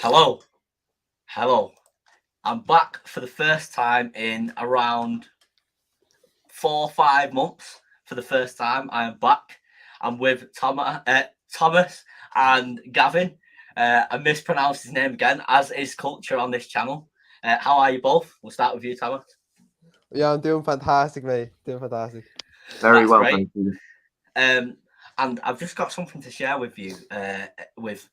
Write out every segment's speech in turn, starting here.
Hello, hello. I'm back for the first time in around 4 or 5 months. For the first time, I am back. I'm with Thomas and Gavin. I mispronounced his name again, as is culture on this channel. How are you both? We'll start with you, Thomas. Yeah, I'm doing fantastic, mate. Doing fantastic. Very That's well, great. thank you. And I've just got something to share with you, with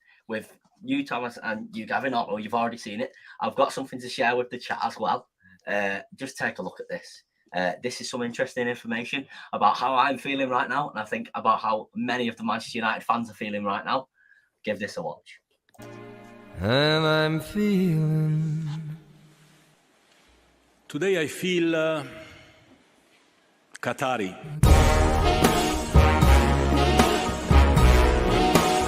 you, Thomas, and you, Gavin. Or you've already seen it. I've got something to share with the chat as well. Just take a look at this. This is some interesting information about how I'm feeling right now, and I think about how many of the Manchester United fans are feeling right now. Give this a watch. And I'm feeling. Today I feel Qatari.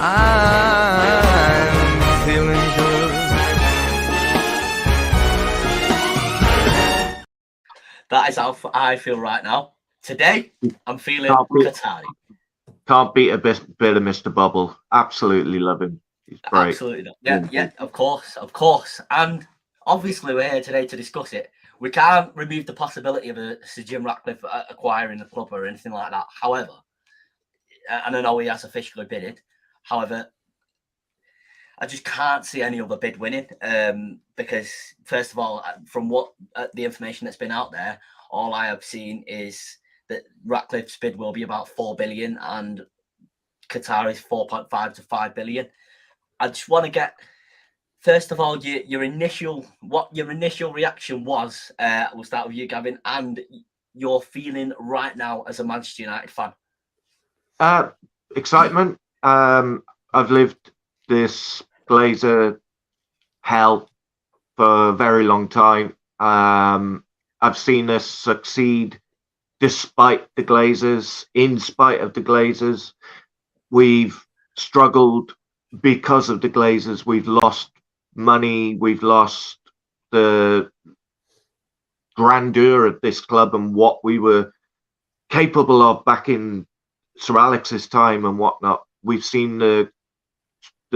I'm feeling good. That is how I feel right now. Today, I'm feeling Qatari. Can't beat a bit of Mr. Bubble. Absolutely love him. He's great. Absolutely. Yeah, of course. And obviously, we're here today to discuss it. We can't remove the possibility of Sir Jim Ratcliffe acquiring the club or anything like that. However, and I know he has officially bidded. However, I just can't see any other bid winning because, first of all, from what the information that's been out there, all I have seen is that Ratcliffe's bid will be about 4 billion and Qatari's 4.5 to 5 billion. I just want to get, first of all, your initial reaction was. We'll start with you, Gavin, and your feeling right now as a Manchester United fan. Excitement. I've lived this Glazer hell for a very long time. I've seen us succeed despite the Glazers, in spite of the Glazers. We've struggled because of the Glazers. We've lost money. We've lost the grandeur of this club and what we were capable of back in Sir Alex's time and whatnot. We've seen the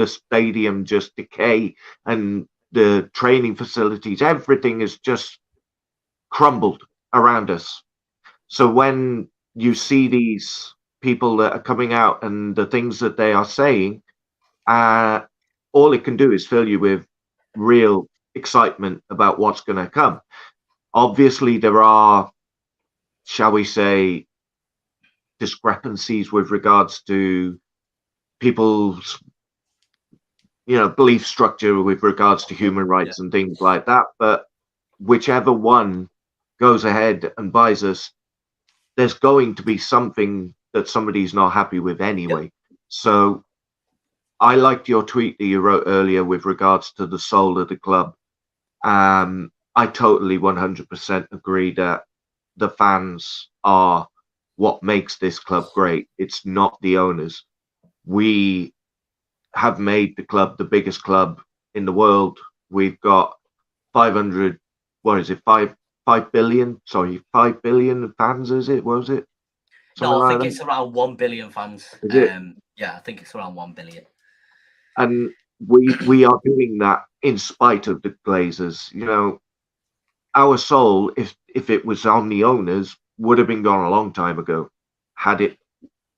stadium just decay and the training facilities. Everything has just crumbled around us. So when you see these people that are coming out and the things that they are saying, all it can do is fill you with real excitement about what's going to come. Obviously, there are, shall we say, discrepancies with regards to people's, belief structure with regards to human rights and things like that. But whichever one goes ahead and buys us, there's going to be something that somebody's not happy with anyway. So I liked your tweet that you wrote earlier with regards to the soul of the club. I totally 100% agree that the fans are what makes this club great. It's not the owners. We have made the club the biggest club in the world. We've got 500, what is it, 5 billion? Sorry, 5 billion fans, is it? Was it? Something no, I think it's around 1 billion fans. Is it? Yeah, I think it's around 1 billion. And we are doing that in spite of the Glazers. Our soul, if it was on the owners, would have been gone a long time ago, had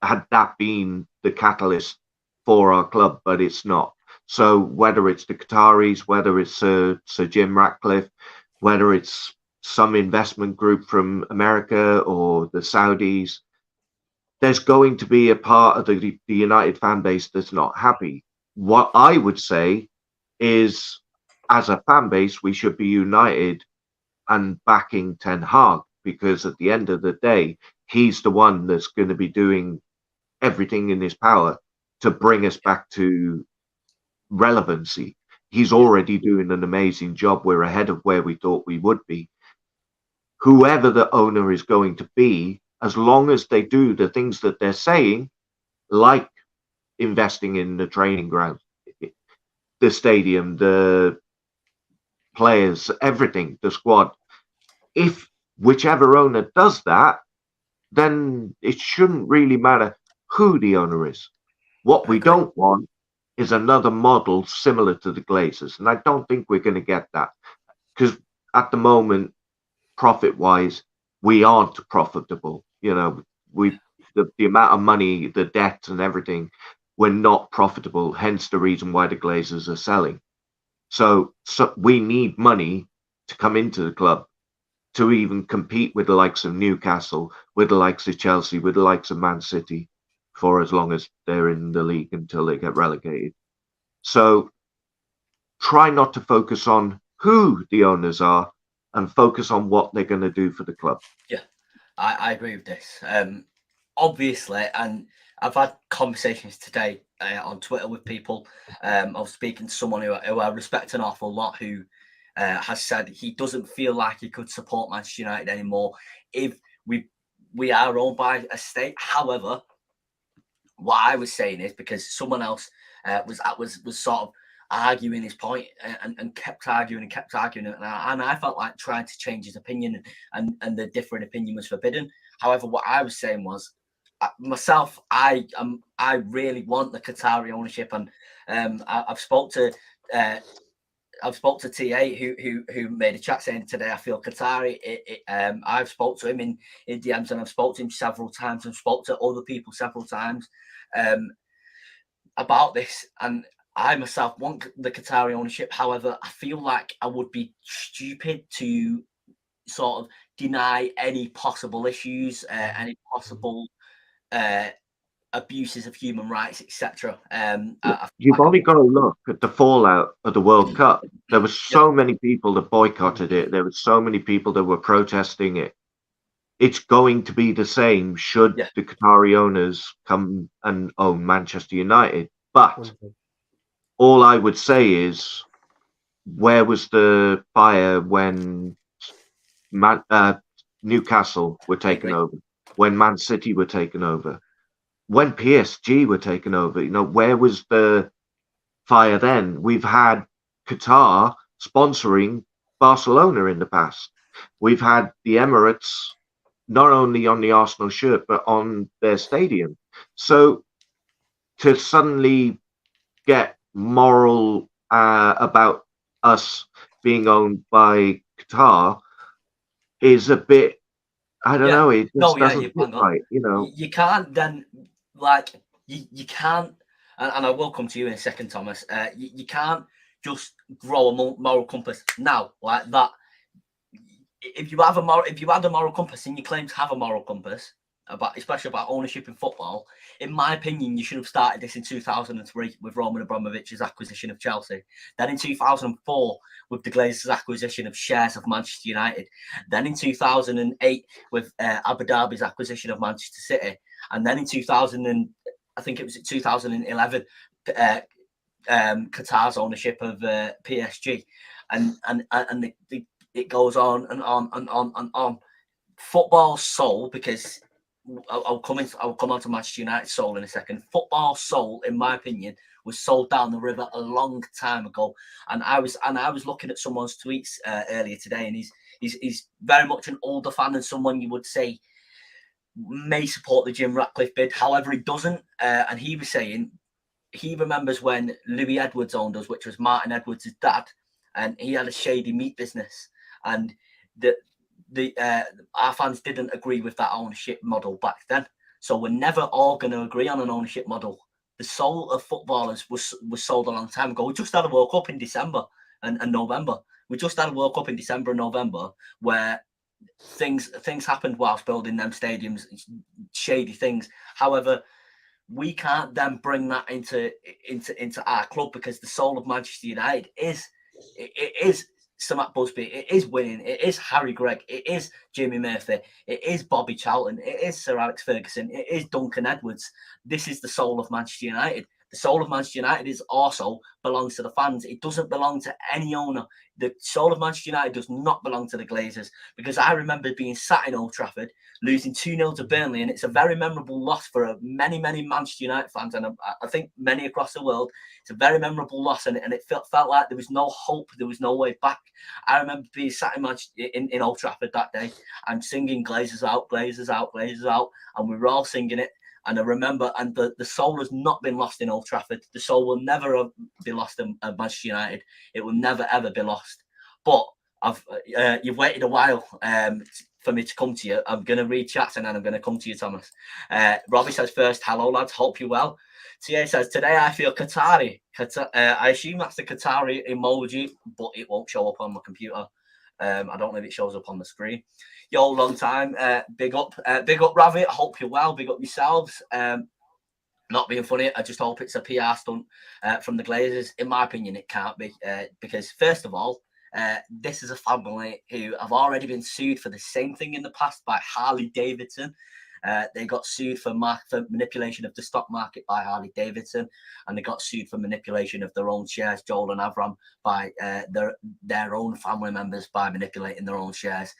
that been the catalyst for our club, but it's not. So whether it's the Qataris, whether it's Sir Jim Ratcliffe, whether it's some investment group from America or the Saudis, there's going to be a part of the United fan base that's not happy. What I would say is, as a fan base, we should be united and backing Ten Hag, because at the end of the day, he's the one that's going to be doing everything in his power to bring us back to relevancy. He's already doing an amazing job. We're ahead of where we thought we would be. Whoever the owner is going to be, as long as they do the things that they're saying, like investing in the training ground, the stadium, the players, everything, the squad, if whichever owner does that, then it shouldn't really matter who the owner is. What we don't want is another model similar to the Glazers, and I don't think we're going to get that because at the moment, profit-wise, we aren't profitable. You know, the amount of money, the debt, and everything, we're not profitable. Hence the reason why the Glazers are selling. So we need money to come into the club to even compete with the likes of Newcastle, with the likes of Chelsea, with the likes of Man City, for as long as they're in the league until they get relegated. So try not to focus on who the owners are and focus on what they're going to do for the club. Yeah, I agree with this. Obviously, and I've had conversations today on Twitter with people. I was speaking to someone who I respect an awful lot, who has said he doesn't feel like he could support Manchester United anymore if we are owned by a state. However, what I was saying is, because someone else was sort of arguing his point and kept arguing and I felt like trying to change his opinion, and the different opinion was forbidden. However, what I was saying was, myself, I really want the Qatari ownership, and I've spoke to TA who made a chat saying today I feel Qatari. I've spoke to him in DMs, and I've spoke to him several times, and spoke to other people several times about this, and I myself want the Qatari ownership. However, I feel like I would be stupid to sort of deny any possible issues, any possible abuses of human rights, etc. You've only got to look at the fallout of the World Cup. There were so many people that boycotted it. There were so many people that were protesting it. It's going to be the same should the Qatari owners come and own Manchester United. But all I would say is, where was the fire when Newcastle were taken over? When Man City were taken over? When PSG were taken over? You know, where was the fire then? We've had Qatar sponsoring Barcelona in the past. We've had the Emirates not only on the Arsenal shirt, but on their stadium. So to suddenly get moral about us being owned by Qatar is a bit, I don't know, it just doesn't fit right, you know. You can't then, like, you can't, and I will come to you in a second, Thomas, you can't just grow a moral compass now like that. If you had a moral compass and you claim to have a moral compass, especially about ownership in football, in my opinion, you should have started this in 2003 with Roman Abramovich's acquisition of Chelsea. Then in 2004 with the Glazers' acquisition of shares of Manchester United. Then in 2008 with Abu Dhabi's acquisition of Manchester City. And then in 2011, Qatar's ownership of PSG. And it goes on and on and on and on. Football's soul, because I'll come on to Manchester United's soul in a second. Football's soul, in my opinion, was sold down the river a long time ago. And I was looking at someone's tweets earlier today, and he's very much an older fan than someone you would say may support the Jim Ratcliffe bid. However, he doesn't. And he was saying he remembers when Louis Edwards owned us, which was Martin Edwards' dad, and he had a shady meat business. And our fans didn't agree with that ownership model back then. So we're never all going to agree on an ownership model. The soul of footballers was sold a long time ago. We just had a World Cup in December and November. We just had a World Cup in December and November where things happened whilst building them stadiums, shady things. However, we can't then bring that into our club, because the soul of Manchester United is Sir Matt Busby, it is winning, it is Harry Gregg, it is Jimmy Murphy, it is Bobby Charlton, it is Sir Alex Ferguson, it is Duncan Edwards. This is the soul of Manchester United. The soul of Manchester United is also belongs to the fans. It doesn't belong to any owner. The soul of Manchester United does not belong to the Glazers, because I remember being sat in Old Trafford, losing 2-0 to Burnley, and it's a very memorable loss for many Manchester United fans, and I think many across the world. It's a very memorable loss, and it felt like there was no hope, there was no way back. I remember being sat in Old Trafford that day and singing Glazers out, Glazers out, Glazers out, and we were all singing it. And I remember, and the soul has not been lost in Old Trafford. The soul will never be lost at Manchester United. It will never ever be lost. But you've waited a while for me to come to you. I'm going to read chats and then I'm going to come to you, Thomas. Robbie says first, hello lads, hope you well. TA says, today I feel Qatari. I assume that's the Qatari emoji, but it won't show up on my computer. I don't know if it shows up on the screen. Yo, long time. Big up, Ravi. I hope you're well. Big up yourselves. Not being funny, I just hope it's a PR stunt from the Glazers. In my opinion, it can't be because, first of all, this is a family who have already been sued for the same thing in the past by Harley Davidson. They got sued for manipulation of the stock market by Harley Davidson, and they got sued for manipulation of their own shares, Joel and Avram, by their own family members by manipulating their own shares.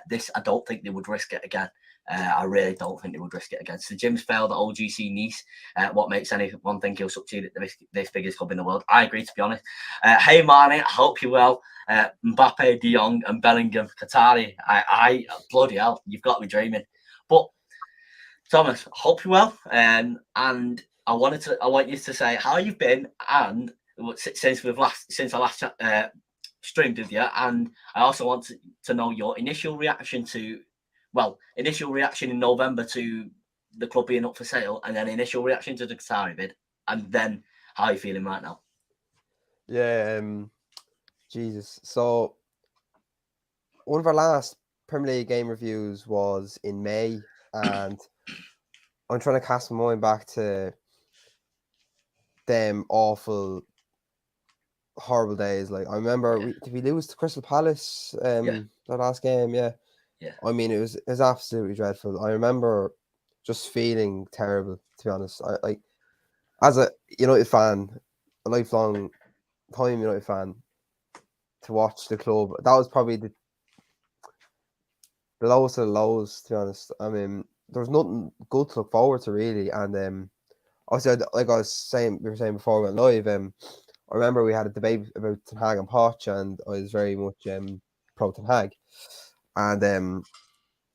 This, I don't think they would risk it again. I really don't think they would risk it again. So Jim's failed at OGC Nice. What makes anyone think he'll succeed at this biggest club in the world? I agree, to be honest. Hey, Marnie, I hope you're well. Mbappe, De Jong, and Bellingham, Qatari. I bloody hell, you've got me dreaming. But Thomas, hope you're well. And I want you to say how you've been, and since I last streamed with you, and I also want to know your initial reaction in November to the club being up for sale, and then initial reaction to the Qatari bid, and then how are you feeling right now? Yeah, Jesus. So one of our last Premier League game reviews was in May, and I'm trying to cast my mind back to them awful, horrible days. Like I remember, did we lose to Crystal Palace? That last game, yeah. I mean, it was absolutely dreadful. I remember just feeling terrible, to be honest. I as a United fan, a lifelong time United fan, to watch the club, that was probably the lowest of the lows, to be honest. I mean, there was nothing good to look forward to, really. And obviously, like we were saying before we went live, I remember we had a debate about Ten Hag and Poch, and I was very much pro Ten Hag. And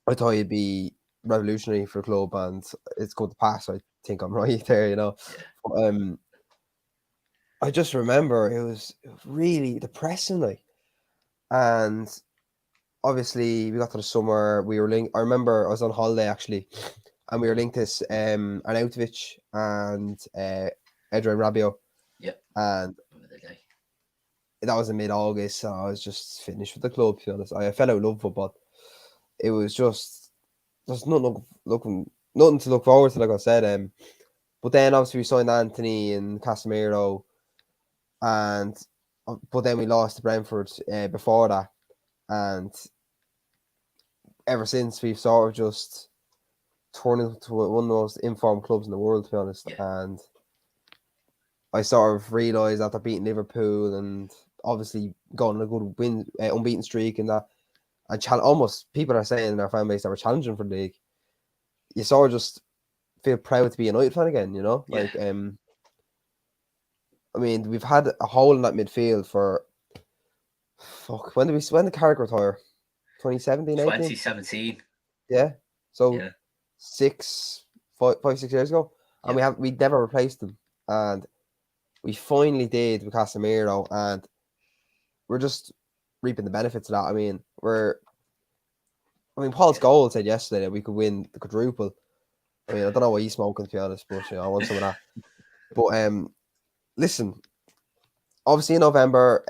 I thought he'd be revolutionary for the club, and it's going to pass. I think I'm right there, But, I just remember it was really depressing, like, and obviously we got to the summer. We were linked. I remember I was on holiday actually, and we were linked to Arnautovic and Adrian Rabiot. Yep. And that was in mid-August, so I was just finished with the club, to be honest. I fell out of love with football. It was just there's nothing to look forward to, like I said. But then obviously we signed Anthony and Casemiro, but then we lost to Brentford before that, and ever since we've sort of just turned into one of the most informed clubs in the world, to be honest. Yeah. And I sort of realised after beating Liverpool and obviously going on a good unbeaten streak and that, and almost people are saying in our fan base that we're challenging for the league, you sort of just feel proud to be a United fan again, Like, I mean, we've had a hole in that midfield for when did Carrick retire? 2017, 18? 2017. Yeah. So 5-6 years ago. And we never replaced them. And we finally did with Casemiro, and we're just reaping the benefits of that. I mean, Paul Scholes said yesterday that we could win the quadruple. I mean, I don't know what he's smoking, to be honest, but I want some of that. But listen, obviously in November,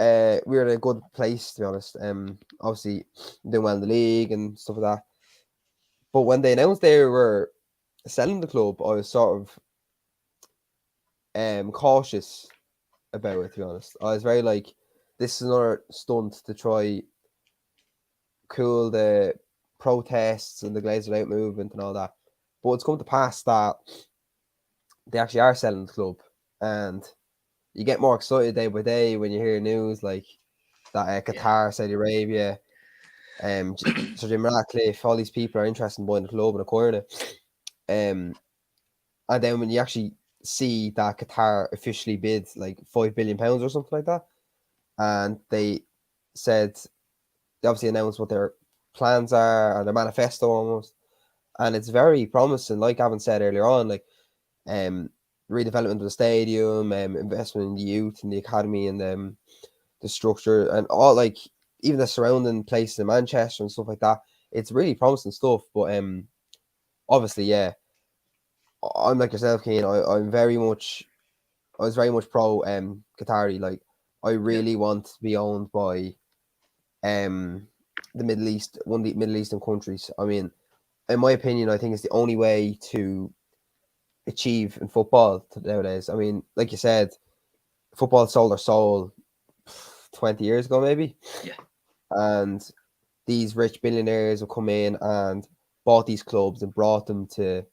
we were in a good place, to be honest. Obviously doing well in the league and stuff like that. But when they announced they were selling the club, I was sort of cautious about it, to be honest. I was very like, this is another stunt to try cool the protests and the Glazers out movement and all that. But it's come to pass that they actually are selling the club, and you get more excited day by day when you hear news like that Qatar, Saudi Arabia, Sir Jim Ratcliffe, all these people are interested in buying the club and acquiring it. And then when you actually see that Qatar officially bid like £5 billion or something like that, and they obviously announced what their plans are, or their manifesto almost, and it's very promising. Like Gavin said earlier on, like redevelopment of the stadium, investment in the youth and the academy and the structure and all, like even the surrounding places in Manchester and stuff like that. It's really promising stuff. But obviously, yeah, I'm like yourself, Kane. I was very much pro Qatari. Like I really want to be owned by the Middle East, one of the Middle Eastern countries. I mean, in my opinion, I think it's the only way to achieve in football nowadays. I mean, like you said, football sold their soul 20 years ago, maybe. Yeah. And these rich billionaires have come in and bought these clubs and brought them to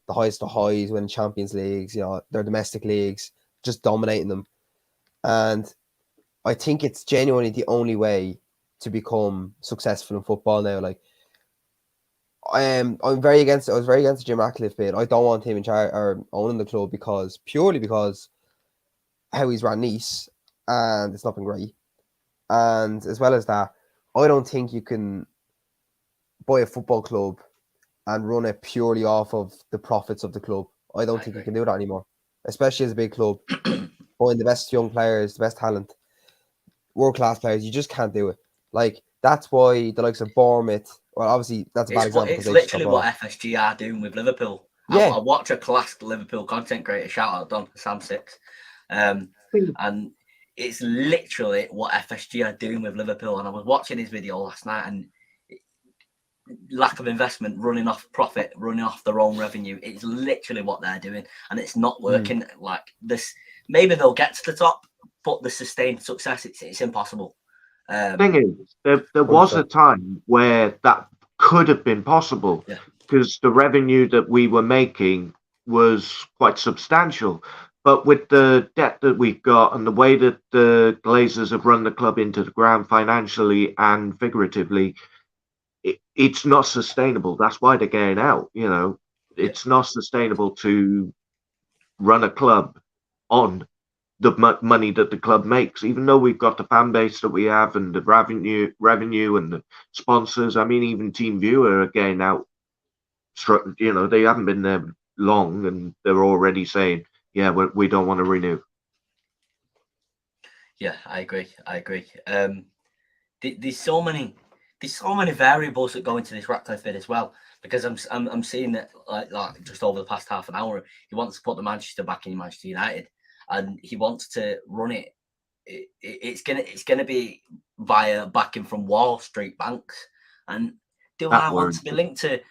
the highest of highs, winning Champions Leagues, their domestic leagues, just dominating them. And I think it's genuinely the only way to become successful in football now. Like, I'm very against. I was very against the Jim Ratcliffe bid. I don't want him in charge or owning the club purely because how he's ran Nice, and it's not been great. And as well as that, I don't think you can buy a football club and run it purely off of the profits of the club. I don't think you can do that anymore, especially as a big club. Buying the best young players, the best talent, world-class players, you just can't do it. Like, that's why the likes of Bournemouth, well, obviously, that's a bad example. It's literally what FSG are doing with Liverpool. Yeah. I watch a classic Liverpool content creator, shout out Don Sam Six. And it's literally what FSG are doing with Liverpool. And I was watching his video last night, and lack of investment, running off profit, running off their own revenue. It's literally what they're doing, and it's not working. Like this, maybe they'll get to the top, but the sustained success, it's impossible. Thing is, there was a time where that could have been possible because the revenue that we were making was quite substantial. But with the debt that we've got and the way that the Glazers have run the club into the ground financially and figuratively, it's not sustainable. That's why they're getting out. It's not sustainable to run a club on the money that the club makes, even though we've got the fan base that we have and the revenue and the sponsors. I mean, even Team Viewer are getting out. They haven't been there long, and they're already saying, "Yeah, we don't want to renew." Yeah, I agree. There's so many variables that go into this Ratcliffe bid as well, because I'm seeing that like just over the past half an hour, he wants to put the Manchester back in Manchester United. And he wants to run it. It's gonna be via backing from Wall Street banks. And do I want to be linked to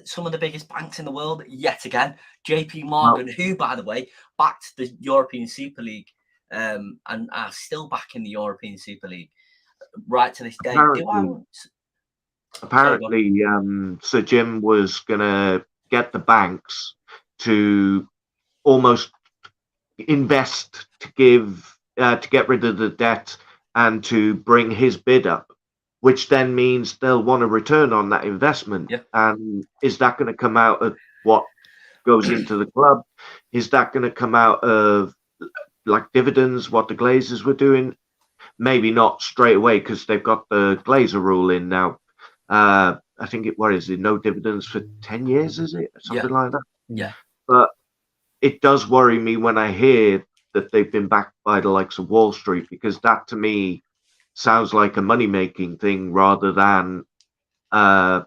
some of the biggest banks in the world yet again? JP Morgan, who, by the way, backed the European Super League, and are still backing the European Super League right to this day. Apparently, Sir Jim was gonna get the banks to almost invest to get rid of the debt and to bring his bid up, which then means they'll want a return on that investment. And is that going to come out of what goes into the club? Is that going to come out of like dividends, what the Glazers were doing? Maybe not straight away, because they've got the Glazer rule in now. I think what is it? No dividends for 10 years, is it? Something like that. Yeah. But it does worry me when I hear that they've been backed by the likes of Wall Street, because that to me sounds like a money-making thing rather than a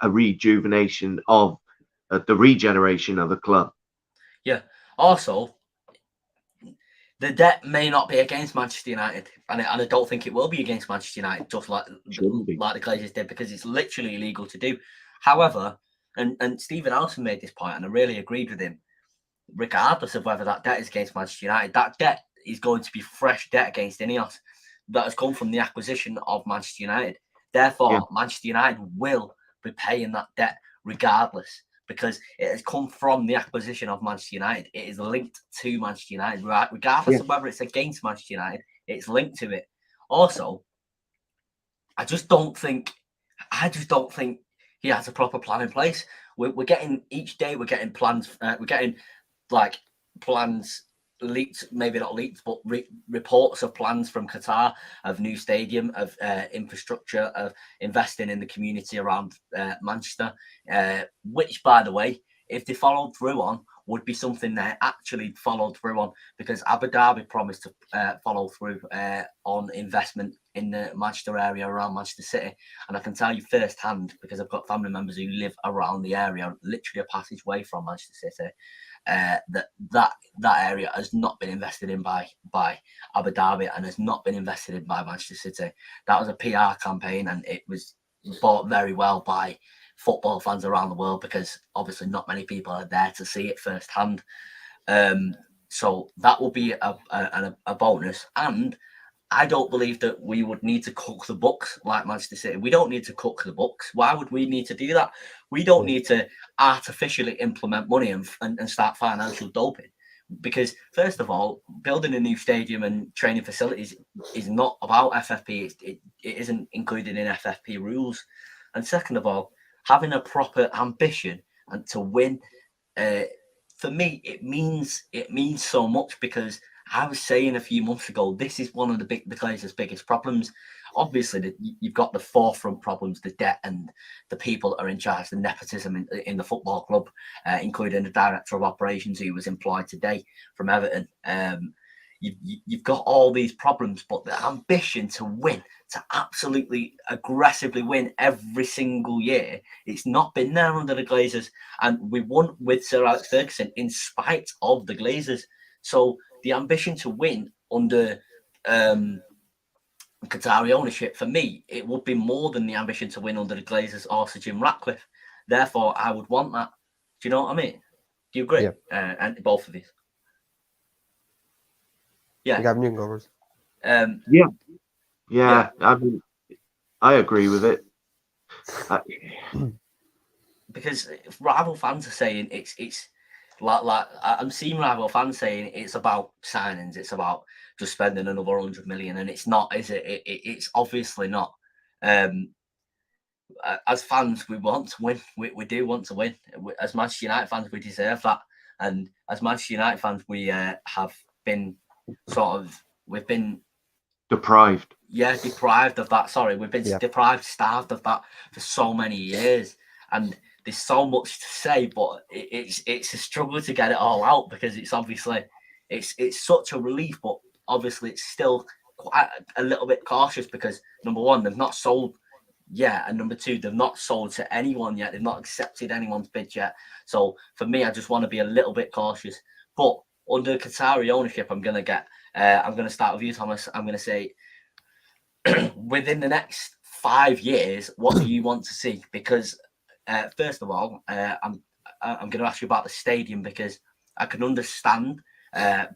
rejuvenation of the regeneration of a club. Yeah. Also, the debt may not be against Manchester United, and I don't think it will be against Manchester United, just like the Glazers did, because it's literally illegal to do. However, and Stephen Allison made this point, and I really agreed with him. Regardless of whether that debt is against Manchester United, that debt is going to be fresh debt against Ineos that has come from the acquisition of Manchester United. Therefore, Manchester United will be paying that debt regardless, because it has come from the acquisition of Manchester United. It is linked to Manchester United, right? Regardless of whether it's against Manchester United, it's linked to it. Also, I just don't think he has a proper plan in place. We're getting each day. We're getting plans. We're getting plans leaked, maybe not leaked, but reports of plans from Qatar of new stadium, of infrastructure, of investing in the community around Manchester, which, by the way, if they followed through on, would be something they actually followed through on, because Abu Dhabi promised to follow through on investment in the Manchester area around Manchester City. And I can tell you firsthand, because I've got family members who live around the area, literally a passageway from Manchester City, that area has not been invested in by Abu Dhabi and has not been invested in by Manchester City. That was a PR campaign, and it was bought very well by football fans around the world, because obviously not many people are there to see it firsthand. So that will be a bonus. And I don't believe that we would need to cook the books like Manchester City. We don't need to cook the books. Why would we need to do that? We don't need to artificially implement money and start financial doping. Because first of all, building a new stadium and training facilities is not about FFP. It isn't included in FFP rules. And second of all, having a proper ambition and to win, for me, it means so much, because I was saying a few months ago, this is one of the Glazers' biggest problems. Obviously, you've got the forefront problems, the debt and the people that are in charge, the nepotism in the football club, including the director of operations who was employed today from Everton. You've got all these problems, but the ambition to win, to absolutely aggressively win every single year, it's not been there under the Glazers. And we won with Sir Alex Ferguson in spite of the Glazers. So the ambition to win under Qatari ownership, for me, it would be more than the ambition to win under the Glazers or Sir Jim Ratcliffe. Therefore, I would want that. Do you know what I mean? Do you agree? Yeah. And both of you. Yeah. Gavin, you can go first. Yeah. I mean, I agree with it. Because rival fans are saying it's like I'm seeing rival fans saying it's about signings, it's about just spending another 100 million, and it's not, is it? It's obviously not. As fans, we want to win. We do want to win. As Manchester United fans, we deserve that. And as Manchester United fans, we have been we've been Deprived. Yeah, deprived of that. Sorry, we've been starved of that for so many years. And there's so much to say, but it's a struggle to get it all out, because it's obviously it's such a relief, but obviously it's still quite a little bit cautious, because number one, they've not sold yet, and number two, they've not sold to anyone yet. They've not accepted anyone's bid yet. So for me, I just want to be a little bit cautious. But under Qatari ownership, I'm going to start with you, Thomas. I'm going to say, within the next 5 years, what do you want to see? Because first of all, I'm going to ask you about the stadium, because I can understand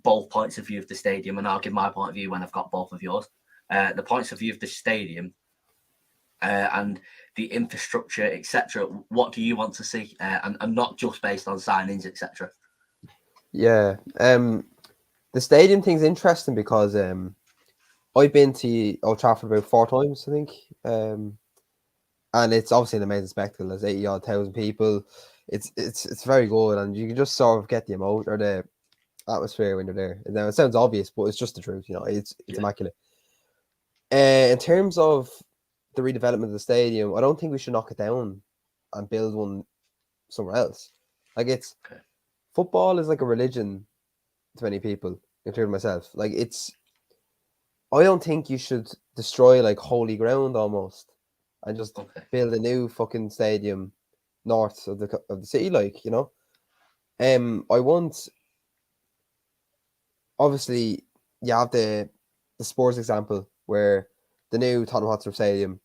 both points of view of the stadium, and I'll give my point of view when I've got both of yours. The points of view of the stadium and the infrastructure, etc. What do you want to see, and not just based on signings, etc. Yeah, the stadium thing's interesting, because I've been to Old Trafford about 4 times, I think, and it's obviously an amazing spectacle. There's 80,000 people. It's very good, and you can just sort of get the emotion or the atmosphere when you're there. Now, it sounds obvious, but it's just the truth. It's immaculate. In terms of the redevelopment of the stadium, I don't think we should knock it down and build one somewhere else. Like, football is like a religion to many people, including myself. Like, I don't think you should destroy like holy ground almost and just build a new fucking stadium north of the city, like, I want, obviously, you have the sports example where the new Tottenham Hotspur Stadium,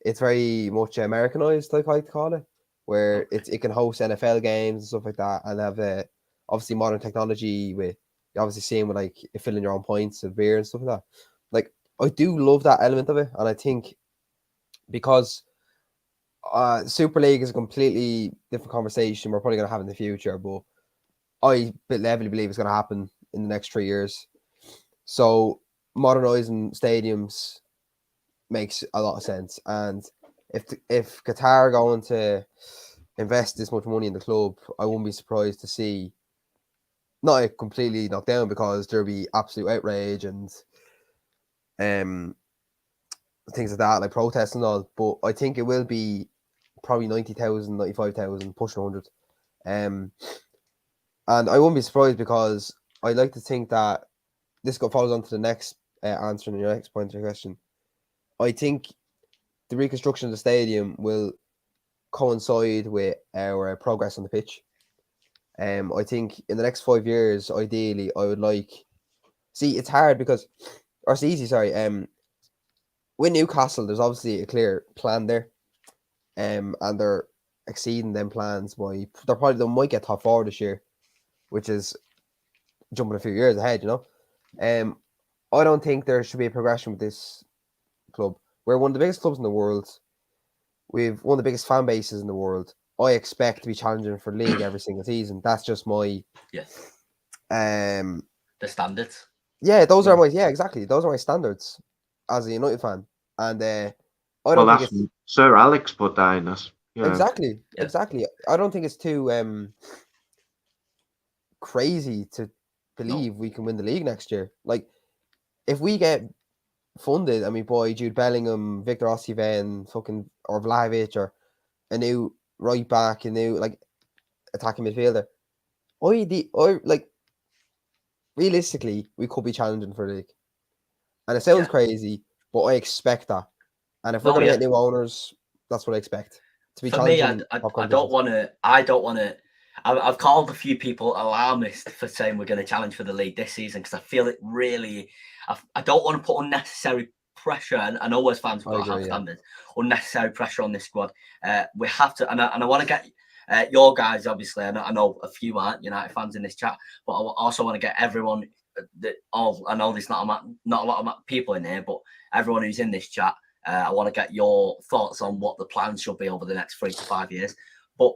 it's very much Americanized, like I like to call it, where it can host NFL games and stuff like that, and have obviously modern technology with, you obviously seeing with like filling your own pints of beer and stuff like that. Like, I do love that element of it, and I think because Super League is a completely different conversation we're probably going to have in the future, but I heavily believe it's going to happen in the next 3 years. So modernizing stadiums makes a lot of sense, and if Qatar are going to invest this much money in the club, I wouldn't be surprised to see not like, completely knocked down because there'll be absolute outrage and things like that, like protests and all. But I think it will be probably 90,000, 95,000, pushing 100. And I wouldn't be surprised because I like to think that this follows on to the next answer and your next point to your question. I think the reconstruction of the stadium will coincide with our progress on the pitch. I think in the next 5 years, ideally, I would like. See, it's hard because, or it's easy. Sorry. With Newcastle, there's obviously a clear plan there, and they're exceeding them plans by. They might get top four this year, which is jumping a few years ahead. I don't think there should be a progression with this club. We're one of the biggest clubs in the world. We've one of the biggest fan bases in the world. I expect to be challenging for league every single season. That's just my the standards. Yeah, those are my exactly. Those are my standards as a United fan. And I don't think it's Sir Alex put that in us. Exactly. I don't think it's too crazy to believe we can win the league next year. Like if we get funded, I mean, boy, Jude Bellingham, Victor Osimhen, fucking or Vlahovic, or a new right back, a new like attacking midfielder. Realistically, we could be challenging for the league, and it sounds crazy, but I expect that. And if we're going to get new owners, that's what I expect to be challenging. For me, I don't want to. I've called a few people alarmist for saying we're going to challenge for the league this season because I feel it really. I don't want to put unnecessary pressure, and I know as fans we've got to have standards. Unnecessary pressure on this squad. We have to, and I want to get your guys. Obviously, I know a few aren't United fans in this chat, but I also want to get everyone. I know there's not a lot of people in here, but everyone who's in this chat. I want to get your thoughts on what the plans should be over the next 3 to 5 years. But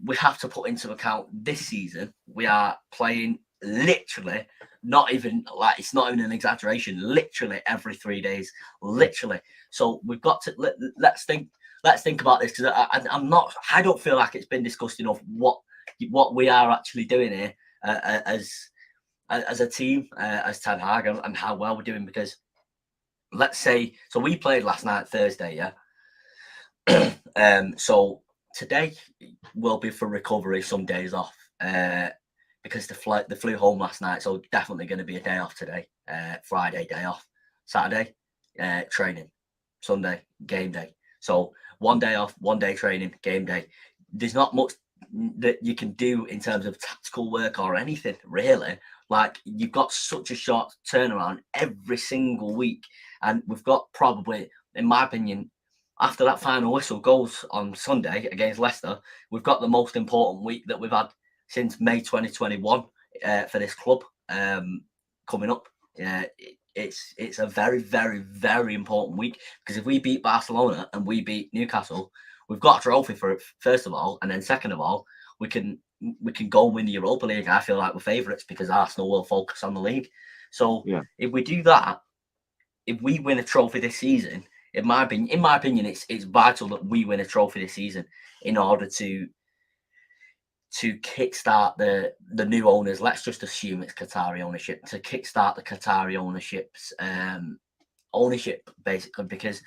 we have to put into account this season, we are playing literally, not even like it's not even an exaggeration, literally every 3 days, literally. So we've got to let's think about this because I don't feel like it's been discussed enough what we are actually doing here as a team, as Ten Hag, and how well we're doing because. Let's say, so we played last night, Thursday, so today will be for recovery, some days off, because the flew home last night, so definitely going to be a day off today. Friday, day off. Saturday, training. Sunday, game day. So 1 day off, 1 day training, game day. There's not much that you can do in terms of tactical work or anything, really. Like, you've got such a short turnaround every single week. And we've got probably, in my opinion, after that final whistle goes on Sunday against Leicester, we've got the most important week that we've had since May 2021 for this club coming up. It's a very, very, very important week because if we beat Barcelona and we beat Newcastle, we've got a trophy for it, first of all. And then second of all, we can go and win the Europa League. I feel like we're favourites because Arsenal will focus on the league. So if we do that, if we win a trophy this season, in my opinion, it's vital that we win a trophy this season in order to kickstart the new owners. Let's just assume it's Qatari ownership to kickstart the Qatari ownership's ownership, basically, because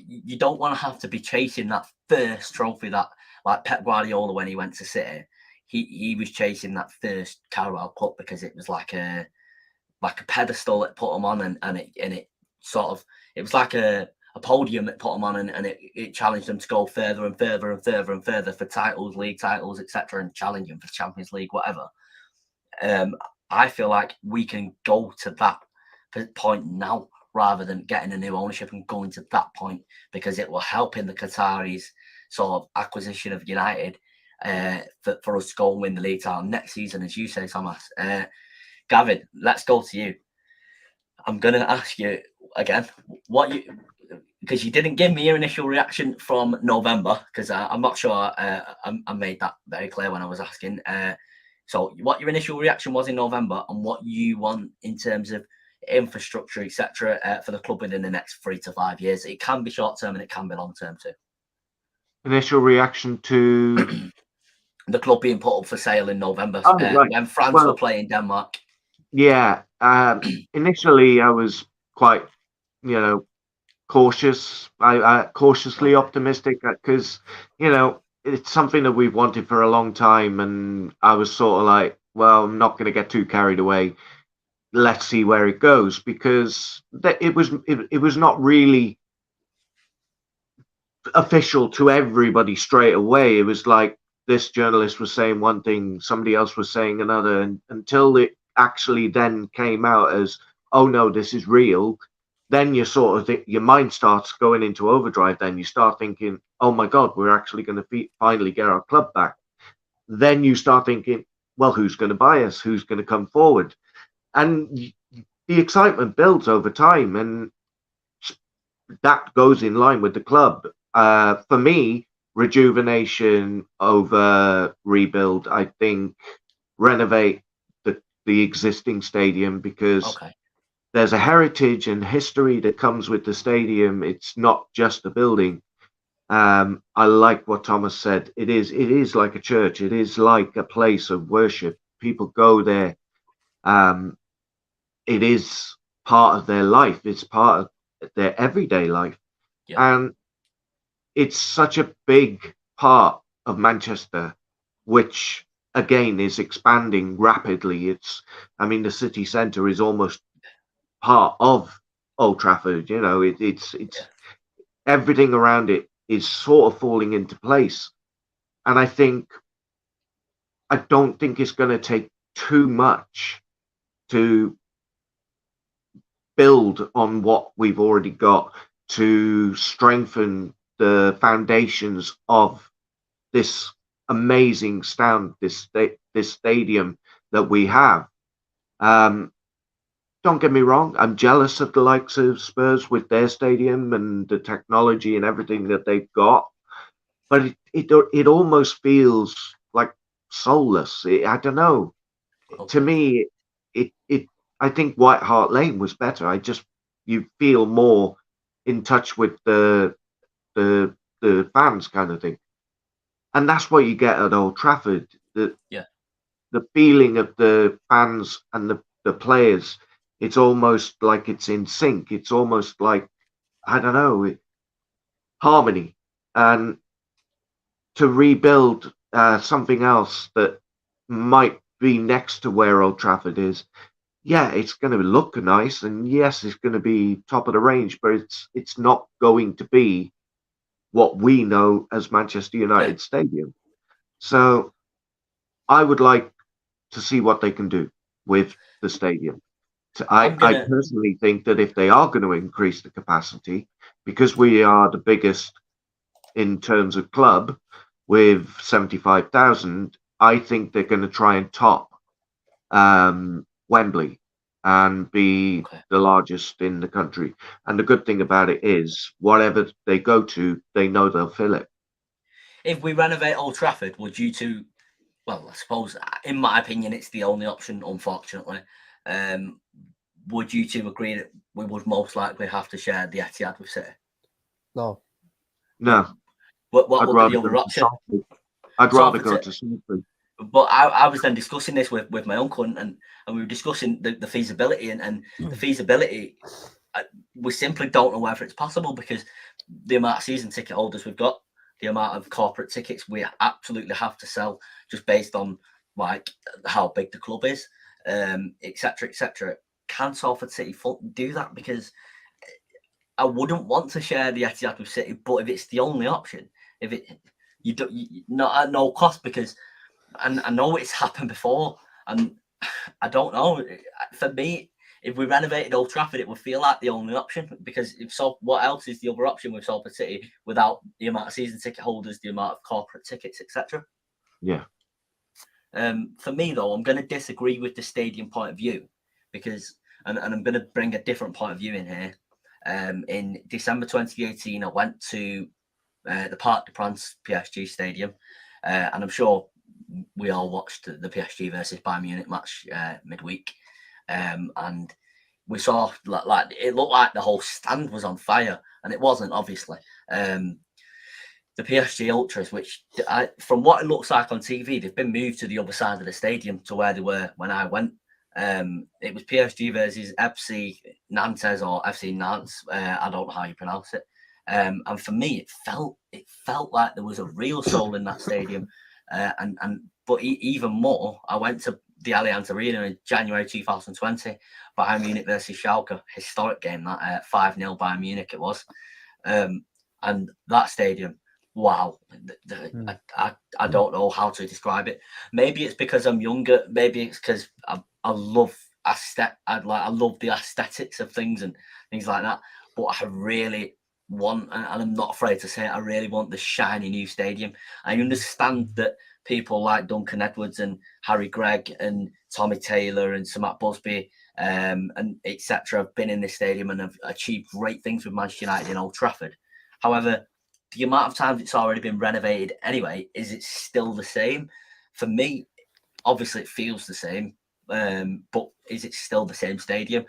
you don't want to have to be chasing that first trophy that like Pep Guardiola when he went to City, he was chasing that first Carabao Cup because it was like a pedestal that put him on, and it sort of, it was like a podium that put him on, and it challenged them to go further and further and further and further for titles, league titles, etc., and challenge them for Champions League, whatever. I feel like we can go to that point now rather than getting a new ownership and going to that point, because it will help in the Qataris' sort of acquisition of United for us to go and win the league title next season, as you say, Thomas. Gavin, let's go to you. I'm going to ask you again, because you didn't give me your initial reaction from November, because I'm not sure I made that very clear when I was asking. So what your initial reaction was in November and what you want in terms of infrastructure, etc., for the club within the next 3 to 5 years. It can be short term and it can be long term too. Initial reaction to the club being put up for sale in November Oh, right. when France were Well, playing Denmark. yeah. Initially, I was quite, cautious. I cautiously optimistic because, it's something that we've wanted for a long time, and I was sort of like, well, I'm not going to get too carried away. Let's see where it goes, because it was not really official to everybody straight away. It was like this journalist was saying one thing, somebody else was saying another, and until it actually then came out as, oh no, this is real, then you sort of think your mind starts going into overdrive. Then you start thinking, oh my God, we're actually going to finally get our club back. Then you start thinking, well, who's going to buy us? Who's going to come forward? And the excitement builds over time, and that goes in line with the club. For me, rejuvenation over rebuild. I think renovate the existing stadium, because Okay. there's a heritage and history that comes with the stadium. It's not just a building. I like what Thomas said. It is like a church. It is like a place of worship. People go there. It is part of their life. It's part of their everyday life. Yeah. And it's such a big part of Manchester, which again is expanding rapidly. The city centre is almost part of Old Trafford. It's everything around it is sort of falling into place. And I don't think it's going to take too much to build on what we've already got, to strengthen the foundations of this amazing stand, this stadium that we have. Don't get me wrong, I'm jealous of the likes of Spurs with their stadium and the technology and everything that they've got, but it almost feels like soulless. I don't know. To Okay. me, it I think White Hart Lane was better. You feel more in touch with the fans, kind of thing, and that's what you get at Old Trafford. Yeah. The feeling of the fans and the players. It's almost like it's in sync. It's almost like, I don't know, harmony. And to rebuild something else that might be next to where Old Trafford is, yeah, it's going to look nice, and yes, it's going to be top of the range, but it's not going to be what we know as Manchester United Stadium. So I would like to see what they can do with the stadium. So I personally think that if they are going to increase the capacity, because we are the biggest in terms of club with 75,000, I think they're going to try and top Wembley and be the largest in the country. And the good thing about it is, whatever they go to, they know they'll fill it. If we renovate Old Trafford, would you two? Well, I suppose, in my opinion, it's the only option, unfortunately. Would you two agree that we would most likely have to share the Etihad with City? No. No. What would be the other option? I'd rather go to Salford. But I was then discussing this with my uncle, and we were discussing the feasibility, and the feasibility, we simply don't know whether it's possible, because the amount of season ticket holders we've got, the amount of corporate tickets we absolutely have to sell, just based on like how big the club is, etc., etc. Can Salford City do that? Because I wouldn't want to share the Etihad with City, but if it's the only option, not at no cost, because I know it's happened before, and I don't know. For me, if we renovated Old Trafford, it would feel like the only option, because what else is the other option with Salford City without the amount of season ticket holders, the amount of corporate tickets, etc.? Yeah. For me, though, I'm going to disagree with the stadium point of view, because, and I'm going to bring a different point of view in here. In December 2018, I went to the Parc des Princes PSG stadium, and I'm sure we all watched the PSG versus Bayern Munich match midweek, and we saw like it looked like the whole stand was on fire, and it wasn't, obviously. the PSG Ultras, which from what it looks like on TV, they've been moved to the other side of the stadium to where they were when I went. It was PSG versus FC Nantes or FC Nantes. I don't know how you pronounce it. And for me, it felt like there was a real soul in that stadium. But even more, I went to the Allianz Arena in January 2020, Bayern Munich versus Schalke, historic game, that 5-0 Bayern Munich it was. And that stadium, wow, I don't know how to describe it. Maybe it's because I'm younger. Maybe it's because I love I love the aesthetics of things and things like that. But I really want, and I'm not afraid to say it, I really want the shiny new stadium. I understand that people like Duncan Edwards and Harry Gregg and Tommy Taylor and Sir Matt Busby and etc. have been in this stadium and have achieved great things with Manchester United in Old Trafford. However, the amount of times it's already been renovated anyway, is it still the same? For me, obviously it feels the same, but is it still the same stadium?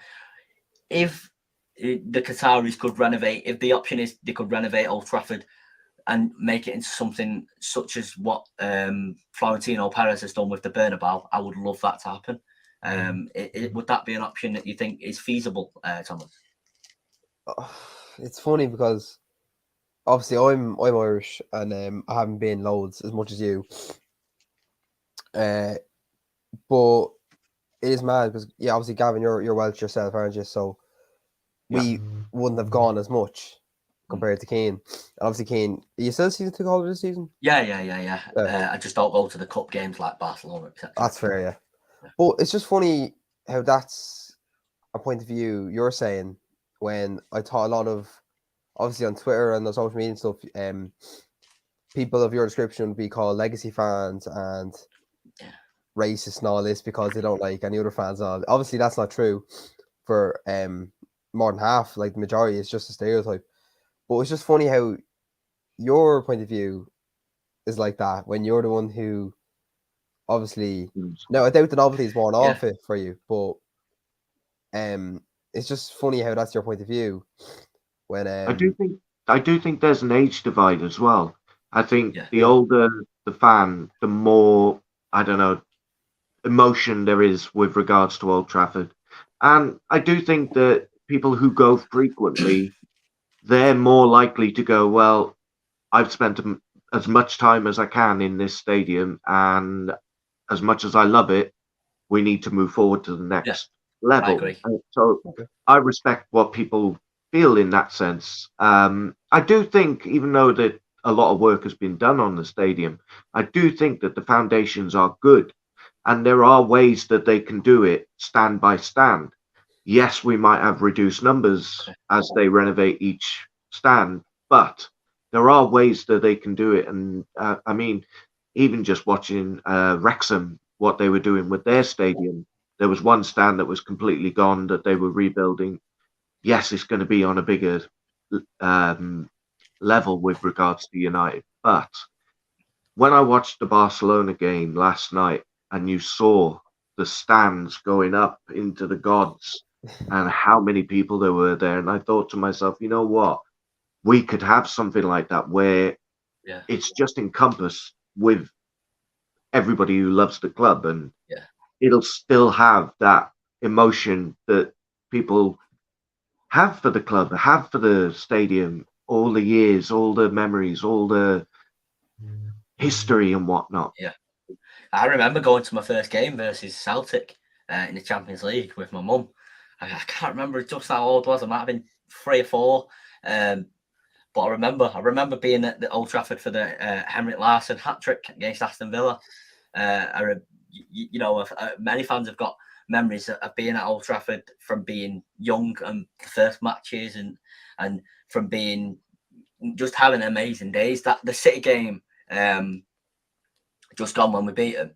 If the Qataris could renovate, if the option is they could renovate Old Trafford and make it into something such as what Florentino Perez has done with the Bernabeu, I would love that to happen. Would that be an option that you think is feasible, Thomas? It's funny because obviously I'm Irish and I haven't been loads as much as you. But it is mad because obviously Gavin, you're Welsh yourself, aren't you? So we wouldn't have gone as much compared to Keane. And obviously Keane, are you still season 2 holder this season? Yeah. I just don't go to the cup games like Barcelona, etc. That's fair, yeah. But it's just funny how that's a point of view you're saying when I thought a lot of, obviously on Twitter and the social media and stuff, people of your description would be called legacy fans and racist and all this because they don't like any other fans. And all. Obviously, that's not true for more than half. Like the majority, it's just a stereotype. But it's just funny how your point of view is like that when you're the one who obviously. Now, I doubt the novelty is worn off it for you, but it's just funny how that's your point of view. When I do think there's an age divide as well. I think the older the fan, the more, I don't know, emotion there is with regards to Old Trafford. And I do think that people who go frequently, they're more likely to go, well, I've spent as much time as I can in this stadium, and as much as I love it, we need to move forward to the next level. I agree. So I respect what people feel in that sense. I do think, even though that a lot of work has been done on the stadium, I do think that the foundations are good, and there are ways that they can do it stand by stand. Yes, we might have reduced numbers as they renovate each stand, but there are ways that they can do it. And I mean, even just watching Wrexham, what they were doing with their stadium, there was one stand that was completely gone that they were rebuilding. Yes, it's going to be on a bigger level with regards to United. But when I watched the Barcelona game last night and you saw the stands going up into the gods and how many people there were there, and I thought to myself, you know what? We could have something like that where it's just encompassed with everybody who loves the club, and it'll still have that emotion that people have for the club, have for the stadium, all the years, all the memories, all the history and whatnot. Yeah. I remember going to my first game versus Celtic in the Champions League with my mum. I can't remember just how old I was. I might have been 3 or 4. But I remember being at the Old Trafford for the Henrik Larsson hat-trick against Aston Villa. Many fans have got memories of being at Old Trafford from being young and the first matches and from being just having amazing days. That the City game just gone when we beat them.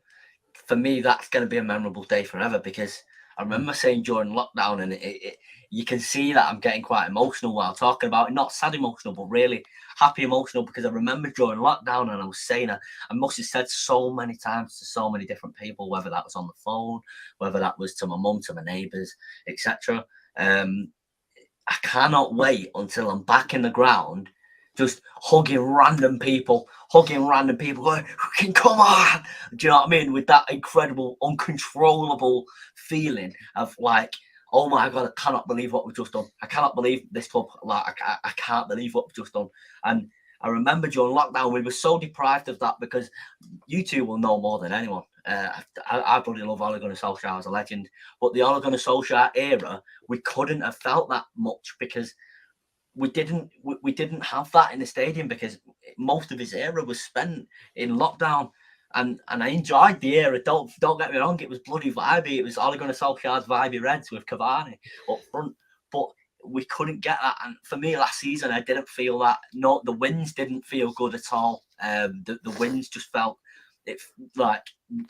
For me, that's going to be a memorable day forever because I remember saying during lockdown, and you can see that I'm getting quite emotional while talking about it. Not sad emotional, but really happy emotional because I remember during lockdown and I was saying, I must have said so many times to so many different people, whether that was on the phone, whether that was to my mum, to my neighbours, etc. I cannot wait until I'm back in the ground just hugging random people, going, come on. Do you know what I mean? With that incredible, uncontrollable feeling of like, oh my God, I cannot believe what we've just done. I cannot believe this club. Like, I can't believe what we've just done. And I remember during lockdown, we were so deprived of that because you two will know more than anyone. I bloody love Ole Gunnar Solskjaer as a legend, but the Ole Gunnar Solskjaer era, we couldn't have felt that much because we didn't have that in the stadium because most of his era was spent in lockdown. And I enjoyed the era. Don't get me wrong, it was bloody vibey. It was Ole Gunnar Solskjaer's vibey Reds with Cavani up front, but we couldn't get that. And for me, last season, I didn't feel that. No, the wins didn't feel good at all. The wins just felt like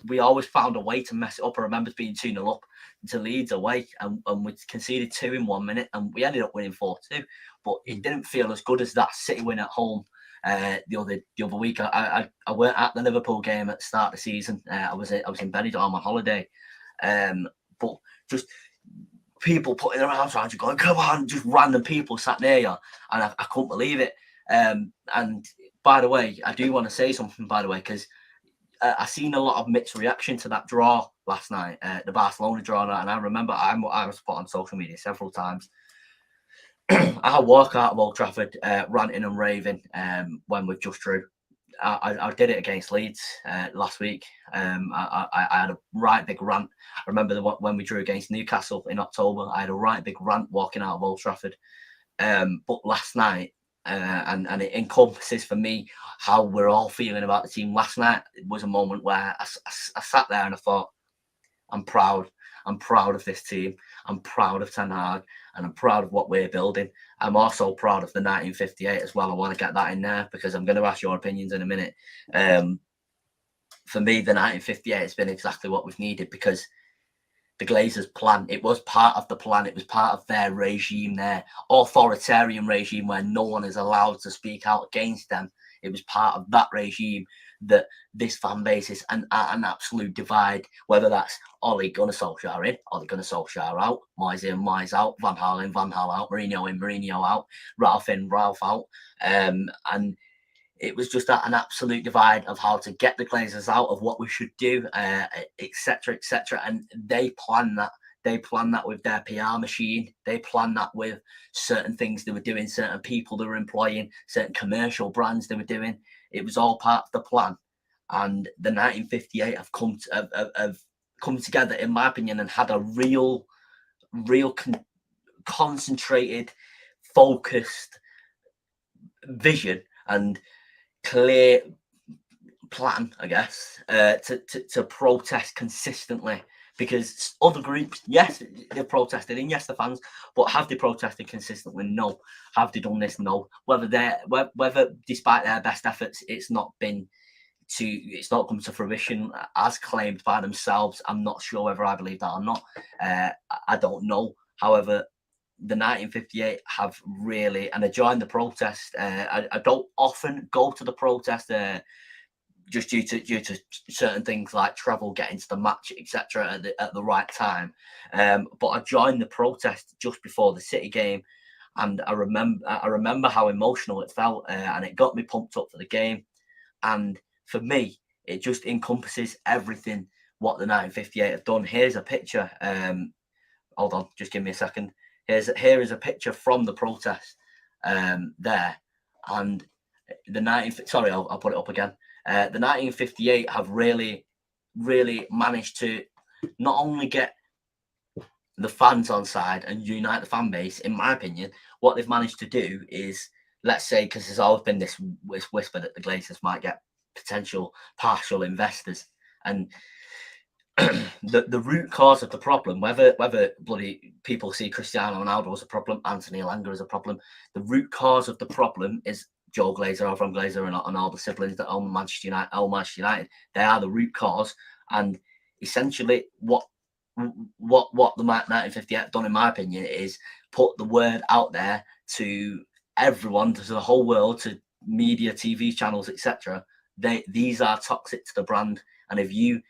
we always found a way to mess it up. I remember being 2-0 up to Leeds away, and we conceded 2 in 1 minute, and we ended up winning 4-2. But it didn't feel as good as that City win at home the other week. I weren't at the Liverpool game at the start of the season. I was in Benidorm on holiday, but just people putting their arms around you, going, "Come on!" Just random people sat near you, and I couldn't believe it. And by the way, I do want to say something. By the way, because I seen a lot of mixed reaction to that draw last night, the Barcelona draw, and I remember I was put on social media several times. I walk out of Old Trafford ranting and raving when we just drew. I did it against Leeds last week. I had a right big rant. I remember when we drew against Newcastle in October, I had a right big rant walking out of Old Trafford. But last night, and it encompasses for me how we're all feeling about the team. Last night was a moment where I sat there and I thought, I'm proud. I'm proud of this team. I'm proud of Ten Hag, and I'm proud of what we're building. I'm also proud of the 1958 as well. I want to get that in there because I'm going to ask your opinions in a minute. For me, the 1958 has been exactly what we've needed because the Glazers' plan, it was part of the plan. It was part of their regime, their authoritarian regime where no one is allowed to speak out against them. It was part of that regime that this fan base is an absolute divide, whether that's Ole Gunnar Solskjaer in, Ole Gunnar Solskjaer out, Moyes in, Moyes out, Van Gaal in, Van Gaal out, Mourinho in, Mourinho out, Ralph in, Ralph out. And it was just an absolute divide of how to get the Glazers out, of what we should do, etc., etc. And they plan that. They plan that with their PR machine. They plan that with certain things they were doing, certain people they were employing, certain commercial brands they were doing. It was all part of the plan. And the 1958 have come together, in my opinion, and had a real concentrated, focused vision and clear plan, I guess, to protest consistently. Because other groups, yes, they've protested, and yes, the fans, but have they protested consistently? No. Have they done this? No. Whether despite their best efforts, it's not come to fruition as claimed by themselves. I'm not sure whether I believe that or not. I don't know. However, the 1958 have really, and I joined the protest. I don't often go to the protest just due to certain things like travel, getting to the match, etc. at the right time. But I joined the protest just before the City game, and I remember how emotional it felt, and it got me pumped up for the game. And for me, it just encompasses everything what the 1958 have done. Here's a picture. Hold on, just give me a second. Here is a picture from the protest there, and I'll put it up again. The 1958 have really managed to not only get the fans on side and unite the fan base. In my opinion, what they've managed to do is, let's say, because there's always been this whisper that the Glazers might get potential partial investors, and the root cause of the problem, whether bloody people see Cristiano Ronaldo as a problem, Anthony Elanga as a problem, the root cause of the problem is Joe Glazer, Avram Glazer, and all the siblings that own Manchester United. They are the root cause, and essentially what the 1958 have done, in my opinion, is put the word out there to everyone, to the whole world, to media, TV channels, etc. These are toxic to the brand, and if you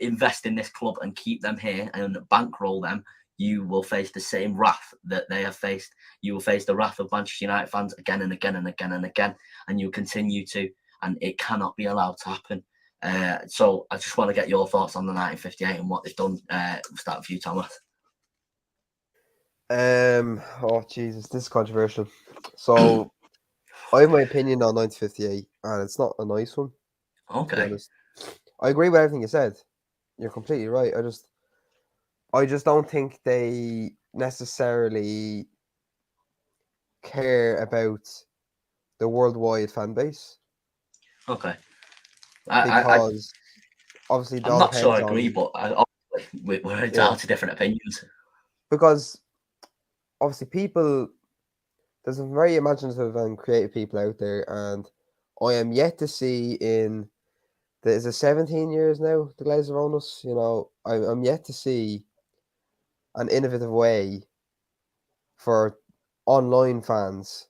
invest in this club and keep them here and bankroll them, you will face the same wrath that they have faced. You will face the wrath of Manchester United fans again and again and again and again, and you'll continue to, and it cannot be allowed to happen. So I just want to get your thoughts on the 1958 and what they've done. We'll start with you, Thomas. Oh Jesus, this is controversial. So I have my opinion on 1958, and it's not a nice one. To be Okay. honest, I agree with everything you said. You're completely right. I just don't think they necessarily care about the worldwide fan base Okay. because obviously it I'm all not sure depends I agree, on but obviously we're entitled to different opinions. because obviously people there's some very imaginative and creative people out there, and I am yet to see in is it 17 years now the Glazers have owned us. You know, I'm yet to see an innovative way for online fans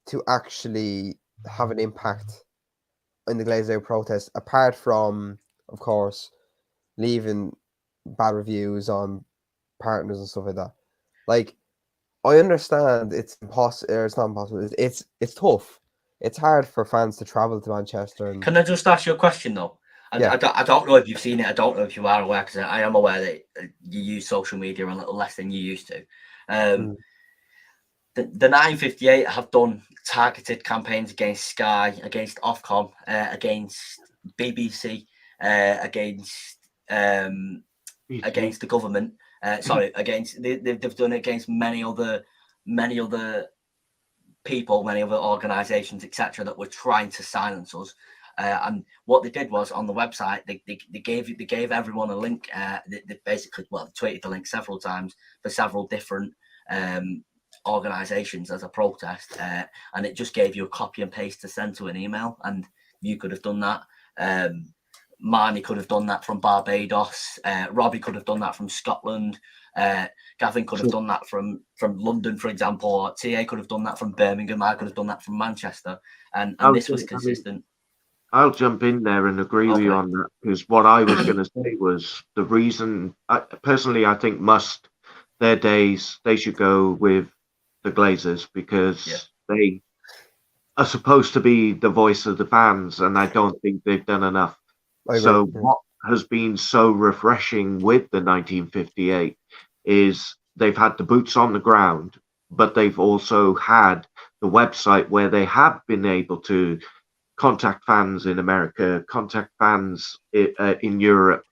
to actually have an impact in the Glazers protest, apart from, of course, leaving bad reviews on partners and stuff like that. Like, I understand it's impossible. It's not impossible. It's tough. It's hard for fans to travel to Manchester. And Can I just ask you a question though? Yeah. I don't know if you've seen it. I don't know if you are aware, because I am aware that you use social media a little less than you used to. The 1958 have done targeted campaigns against Sky, against Ofcom, against BBC, against the government. They've done it against many other people, many other organisations, etc., that were trying to silence us. And what they did was, on the website, they gave everyone a link. They basically, tweeted the link several times for several different organisations as a protest, and it just gave you a copy and paste to send to an email, and you could have done that. Marnie could have done that from Barbados. Robbie could have done that from Scotland. Gavin could have done that from London, for example. Or TA could have done that from Birmingham. I could have done that from Manchester. And this was consistent. I'll jump in there and agree with you on that, because what I was going to say was the reason. Personally, I think their days, they should go with the Glazers, because they are supposed to be the voice of the fans, and I don't think they've done enough. So what has been so refreshing with the 1958 is they've had the boots on the ground, but they've also had the website where they have been able to contact fans in America, contact fans in Europe,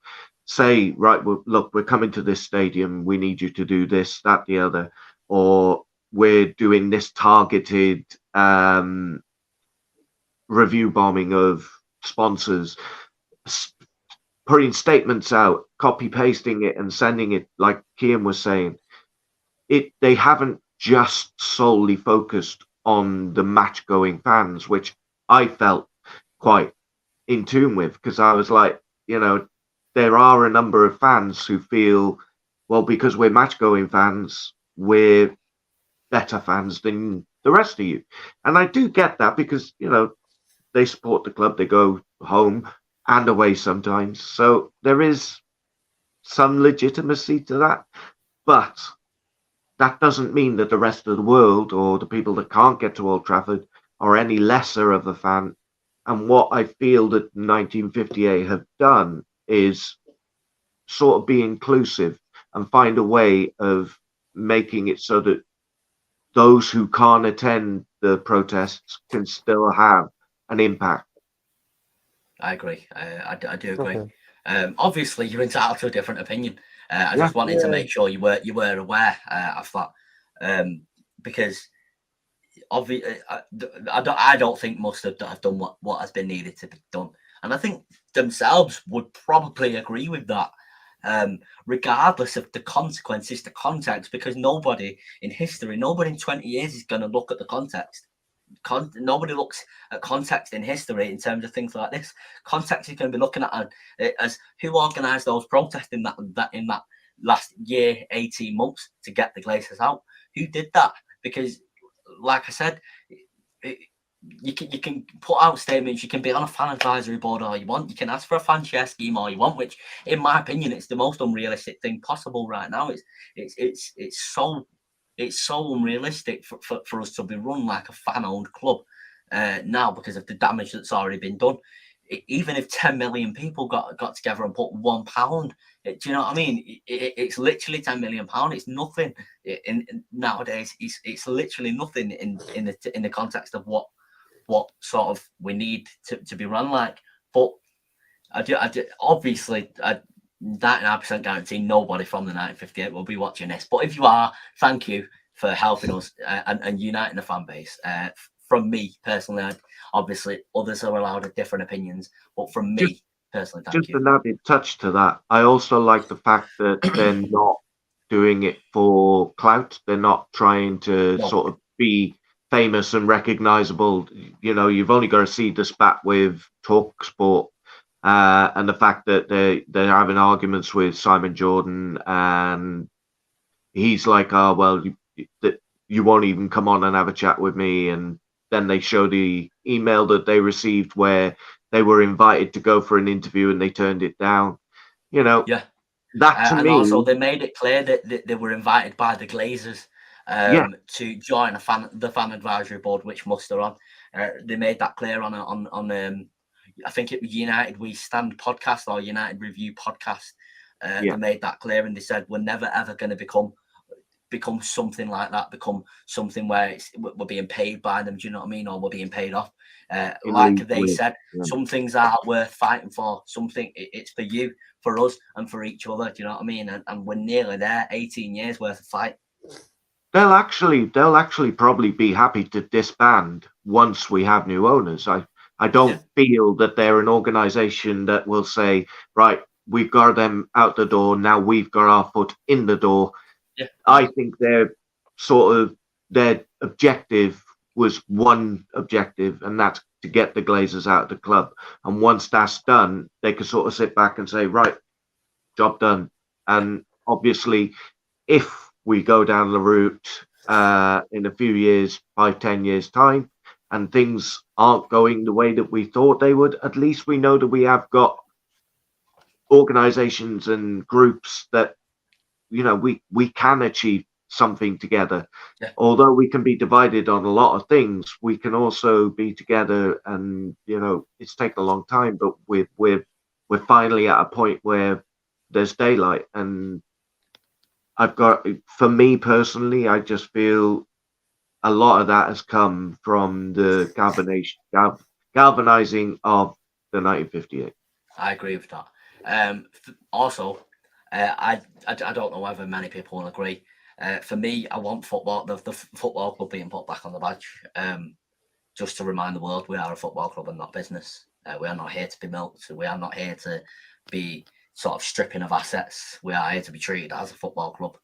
say, right, well, look, we're coming to this stadium, we need you to do this, that, the other, or we're doing this targeted review bombing of sponsors, putting statements out, copy pasting it and sending it, like Kian was saying. They haven't just solely focused on the match going fans, which I felt quite in tune with, because I was like, there are a number of fans who feel, well, because we're match going fans, we're better fans than the rest of you. And I do get that, because, they support the club, they go home and away sometimes. So there is some legitimacy to that. But that doesn't mean that the rest of the world, or the people that can't get to Old Trafford, are any lesser of a fan. And what I feel that 1958 have done is sort of be inclusive and find a way of making it so that those who can't attend the protests can still have an impact. I agree. I do agree. Okay. Obviously, you're entitled to a different opinion. I just wanted to make sure you were aware of that, because obviously, I don't think most have done what has been needed to be done, and I think themselves would probably agree with that, regardless of the consequences, the context, because nobody in history, nobody in 20 years is going to look at the context. Nobody looks at context in history in terms of things like this. Context is going to be looking at as who organised those protests in that last year, 18 months to get the Glazers out. Who did that? Because, like I said, you can put out statements. You can be on a fan advisory board all you want. You can ask for a fan share scheme all you want, which, in my opinion, it's the most unrealistic thing possible right now. It's so unrealistic for us to be run like a fan-owned club now because of the damage that's already been done. Even if 10 million people got together and put £1, do you know what I mean? It's literally £10 million. It's nothing nowadays. It's literally nothing in the context of what sort of we need to be run like. But I do obviously, 99% guarantee nobody from the 1958 will be watching this. But if you are, thank you for helping us and uniting the fan base. From me personally, obviously others are allowed different opinions, but from me personally, thank you. Just an added touch to that, I also like the fact that they're not doing it for clout. They're not trying to sort of be famous and recognizable. You know, you've only got to see the spat with TalkSport and the fact that they're having arguments with Simon Jordan, and he's like, "Oh well, you won't even come on and have a chat with me." And then they show the email that they received where they were invited to go for an interview and they turned it down. You know, that to and me. Also, they made it clear that they were invited by the Glazers to join the fan advisory board, which muster on. They made that clear on I think it was United We Stand podcast or United Review podcast. They made that clear, and they said we're never ever going to become something like that, become something where we're being paid by them, do you know what I mean, or we're being paid off. Like they said, some things are worth fighting for. Something it's for you, for us, and for each other, do you know what I mean? And we're nearly there. 18 years worth of fight. They'll actually probably be happy to disband once we have new owners. I don't feel that they're an organization that will say, right, we've got them out the door, now we've got our foot in the door. I think their objective was one objective, and that's to get the Glazers out of the club. And once that's done, they could sort of sit back and say, right, job done. And obviously, if we go down the route in a few years, 5-10 years time, and things aren't going the way that we thought they would, at least we know that we have got organizations and groups that, you know, we can achieve something together. Although we can be divided on a lot of things, we can also be together. And you know, it's taken a long time, but we're finally at a point where there's daylight. And for me personally, I just feel a lot of that has come from the galvanizing of the 1958. I agree with that. Also, I don't know whether many people will agree. For me, I want the football club being put back on the badge. Just to remind the world, we are a football club and not business. We are not here to be milked. We are not here to be sort of stripping of assets. We are here to be treated as a football club,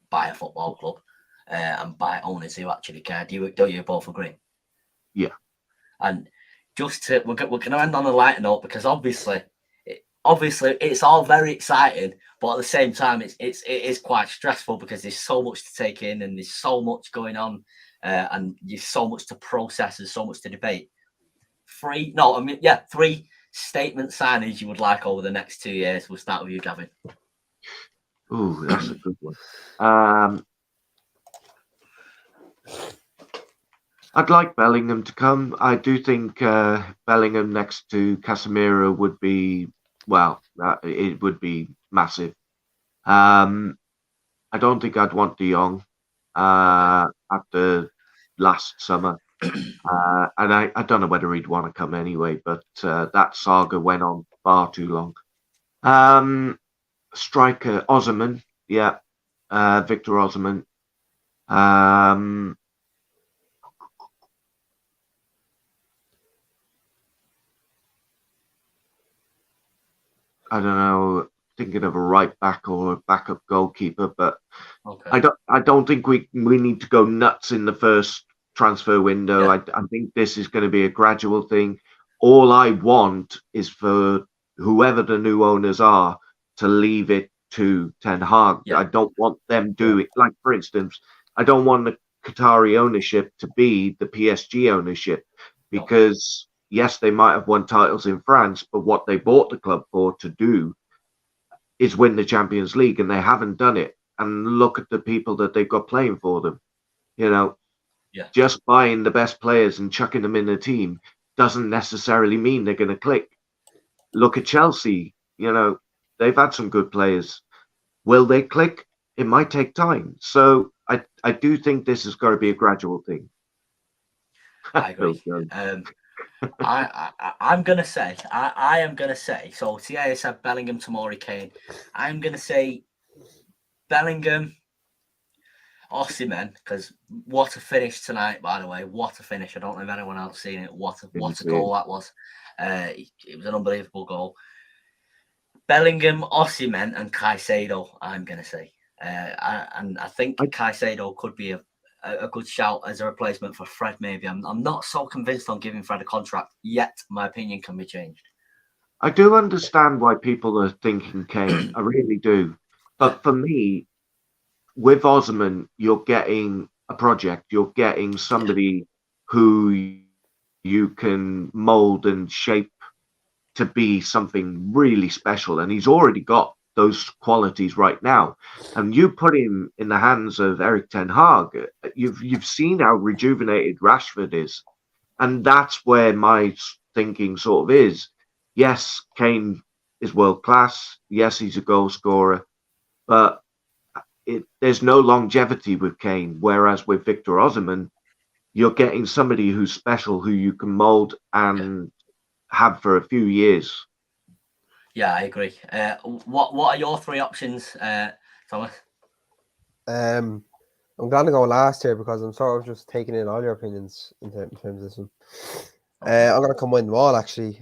by a football club, and by owners who actually care. Do you both agree? Yeah. And we're going to end on a lighter note, because obviously it's all very exciting, but at the same time it is quite stressful, because there's so much to take in and there's so much going on, and there's so much to process and so much to debate. 3 statement signings you would like over the next 2 years. We'll start with you, Gavin. Ooh, that's a good one. I'd like Bellingham to come. I do think Bellingham next to Casemiro would be, well, it would be massive. I don't think I'd want De Jong after last summer. And I don't know whether he'd want to come anyway, but that saga went on far too long. Striker, Osimhen, Victor Osimhen. I don't know, thinking of a right back or a backup goalkeeper, but I don't think we need to go nuts in the first transfer window. I think this is going to be a gradual thing. All I want is for whoever the new owners are to leave it to Ten Hag. I don't want them doing, like, for instance, I don't want the Qatari ownership to be the PSG ownership, because yes, they might have won titles in France, but what they bought the club for to do is win the Champions League, and they haven't done it. And look at the people that they've got playing for them. You know, Yeah. just buying the best players and chucking them in the team doesn't necessarily mean they're going to click. Look at Chelsea. You know, they've had some good players. Will they click? It might take time. So I do think this has got to be a gradual thing. I agree. I'm gonna say I am gonna say, so TA said Bellingham, Tomori, Kane. I'm gonna say Bellingham, Osimhen, because what a finish tonight, by the way. What a finish. I don't know if anyone else seen it. What a goal that was. It was an unbelievable goal. Bellingham, Osimhen, and Caicedo, I'm gonna say. And I think Caicedo could be a good shout as a replacement for Fred, maybe. I'm not so convinced on giving Fred a contract yet. My opinion can be changed. I do understand why people are thinking Kane. I really do. But for me, with Osman, you're getting a project. You're getting somebody who you can mold and shape to be something really special. And he's already got those qualities right now. And you put him in the hands of Eric Ten Hag, you've seen how rejuvenated Rashford is. And that's where my thinking sort of is. Yes, Kane is world class. Yes, he's a goal scorer. But there's no longevity with Kane. Whereas with Victor Osimhen, you're getting somebody who's special, who you can mold and have for a few years. Yeah, I agree. What are your three options, Thomas? I'm glad to go last here because I'm sort of just taking in all your opinions in terms of this one. I'm going to combine them all actually,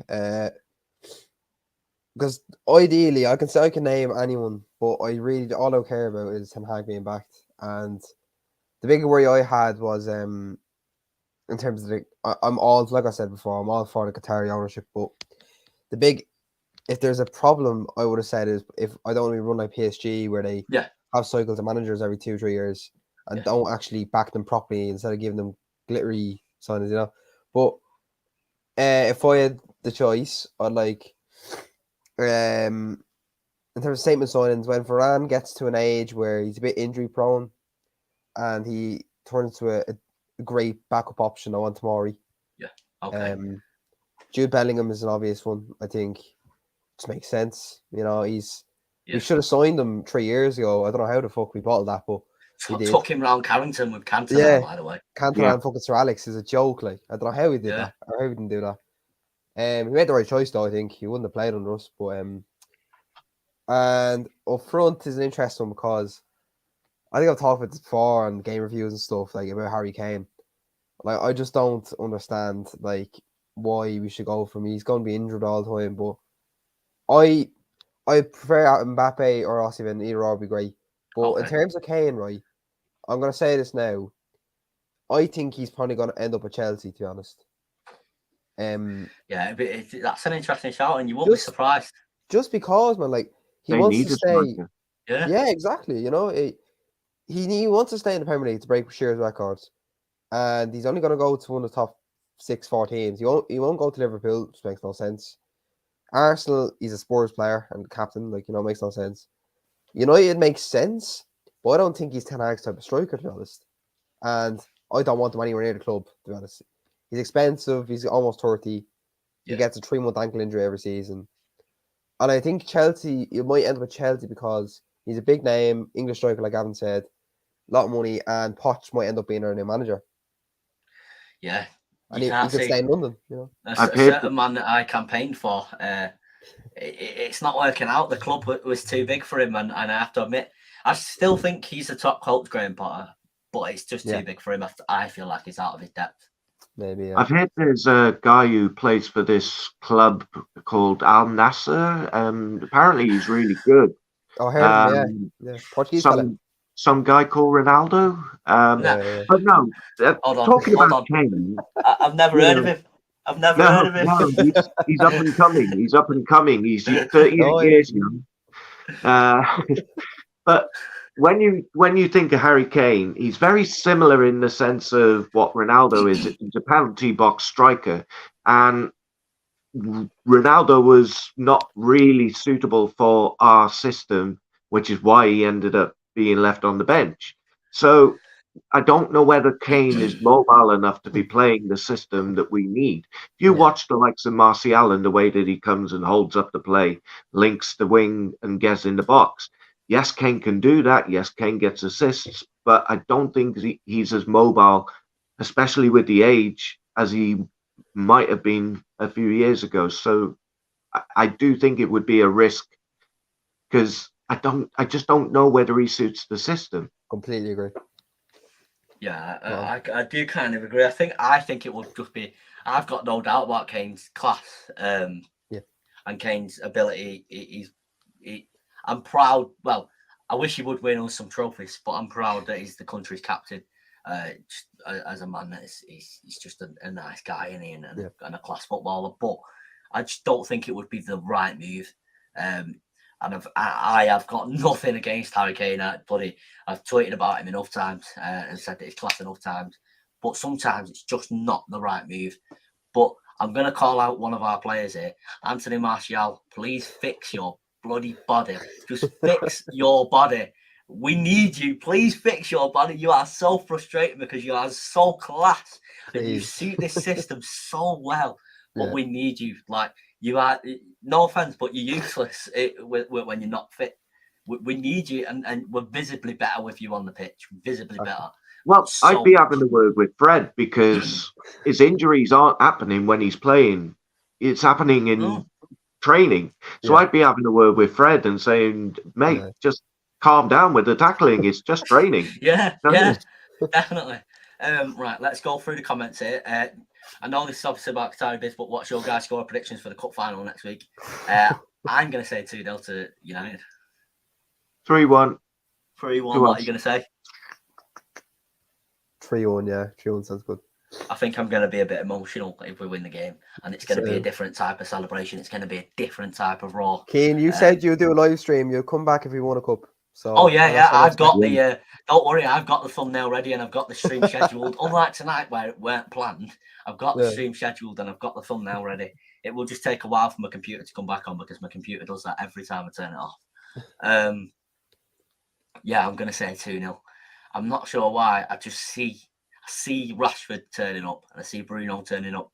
because ideally I can name anyone, but all I care about is Ten Hag being backed. And the big worry I had was in terms of I'm all, like I said before, I'm all for the Qatari ownership, but if there's a problem, I would have said is if I don't want to be run like PSG where they have cycles of managers every 2-3 years and don't actually back them properly instead of giving them glittery signings, you know. But if I had the choice, I'd like in terms of statement signings, when Varane gets to an age where he's a bit injury prone and he turns to a great backup option, I want Tomori. Yeah. Okay. Jude Bellingham is an obvious one, I think. Just makes sense. You know, we should have signed him 3 years ago. I don't know how the fuck we bottled that, but we did. Took him round Carrington with Cantona, by the way. Cantona and fucking Sir Alex is a joke. Like, I don't know how we did that or how we didn't do that. He made the right choice though, I think. He wouldn't have played under us, but and up front is an interesting one because I think I've talked about this before on game reviews and stuff, like about Harry Kane. Like, I just don't understand like why we should go for him. He's going to be injured all the time, but I prefer Mbappe or Osimhen. Either or would be great. But in terms of Kane, right, I'm going to say this now. I think he's probably going to end up at Chelsea, to be honest. Yeah, but that's an interesting shout, and you won't be surprised. Just because, man, like he wants to stay. Yeah, exactly. You know, he wants to stay in the Premier League to break Shearer's records, and he's only going to go to one of the top 6-4 teams. He won't go to Liverpool, which makes no sense. Arsenal, he's a Spurs player and captain, like, you know, makes no sense. United makes sense, but I don't think he's Ten Hag's type of striker, to be honest. And I don't want him anywhere near the club, to be honest. He's expensive. He's almost 30. He gets a 3-month ankle injury every season. And I think Chelsea, it might end up at Chelsea because he's a big name, English striker, like Gavin said, a lot of money, and Poch might end up being our new manager. Yeah. And he could stay in London, you know. A certain man that I campaigned for, it's not working out. The club was too big for him, and I have to admit, I still think he's a top coach, Graham Potter, but it's just too big for him. I feel like he's out of his depth. Maybe. Yeah. I've heard there's a guy who plays for this club called Al Nasser. Apparently he's really good. Oh, I heard him, yeah. Portuguese fella. Some guy called Ronaldo. But no, talking about Kane. I've never heard of him. I've never heard of him. No, he's up and coming. He's up and coming. He's 38 years young. But when you think of Harry Kane, he's very similar in the sense of what Ronaldo is. He's a penalty box striker, and Ronaldo was not really suitable for our system, which is why he ended up being left on the bench. So I don't know whether Kane is mobile enough to be playing the system that we need. If you watch the likes of Martial and the way that he comes and holds up the play, links the wing and gets in the box. Yes, Kane can do that. Yes, Kane gets assists, but I don't think he's as mobile, especially with the age, as he might have been a few years ago. So I do think it would be a risk because I just don't know whether he suits the system. Completely agree. Yeah, I do kind of agree. I think it would just be. I've got no doubt about Kane's class, and Kane's ability. I'm proud. Well, I wish he would win us some trophies, but I'm proud that he's the country's captain. Just, as a man, he's just a nice guy, and a class footballer. But I just don't think it would be the right move. And I have got nothing against Harry Kane. I've tweeted about him enough times and said that he's class enough times. But sometimes it's just not the right move. But I'm going to call out one of our players here, Anthony Martial. Please fix your bloody body. Just fix your body. We need you. Please fix your body. You are so frustrating because you are so class and you suit this system so well. But we need you. Like, you are, no offense, but you're useless when you're not fit. We need you, and we're visibly better with you on the pitch. Visibly better. Well, I'd be having a word with Fred because his injuries aren't happening when he's playing. It's happening in training. So I'd be having a word with Fred and saying, mate, just calm down with the tackling. It's just training. Definitely. Right, let's go through the comments here. I know this is obviously about Qatari bits, but what's your guys' score predictions for the cup final next week? I'm going to say 2-0 to United. 3-1. 3-1. What are you going to say? 3-1, yeah. 3-1 sounds good. I think I'm going to be a bit emotional if we win the game, and it's going to be a different type of celebration. It's going to be a different type of roar. Kane, you said you'd do a live stream. You'll come back if we won a cup. So I've got the. Don't worry, I've got the thumbnail ready and I've got the stream scheduled. Unlike tonight where it weren't planned, I've got the stream scheduled and I've got the thumbnail ready. It will just take a while for my computer to come back on because my computer does that every time I turn it off. I'm going to say 2-0. I'm not sure why. I see Rashford turning up and I see Bruno turning up.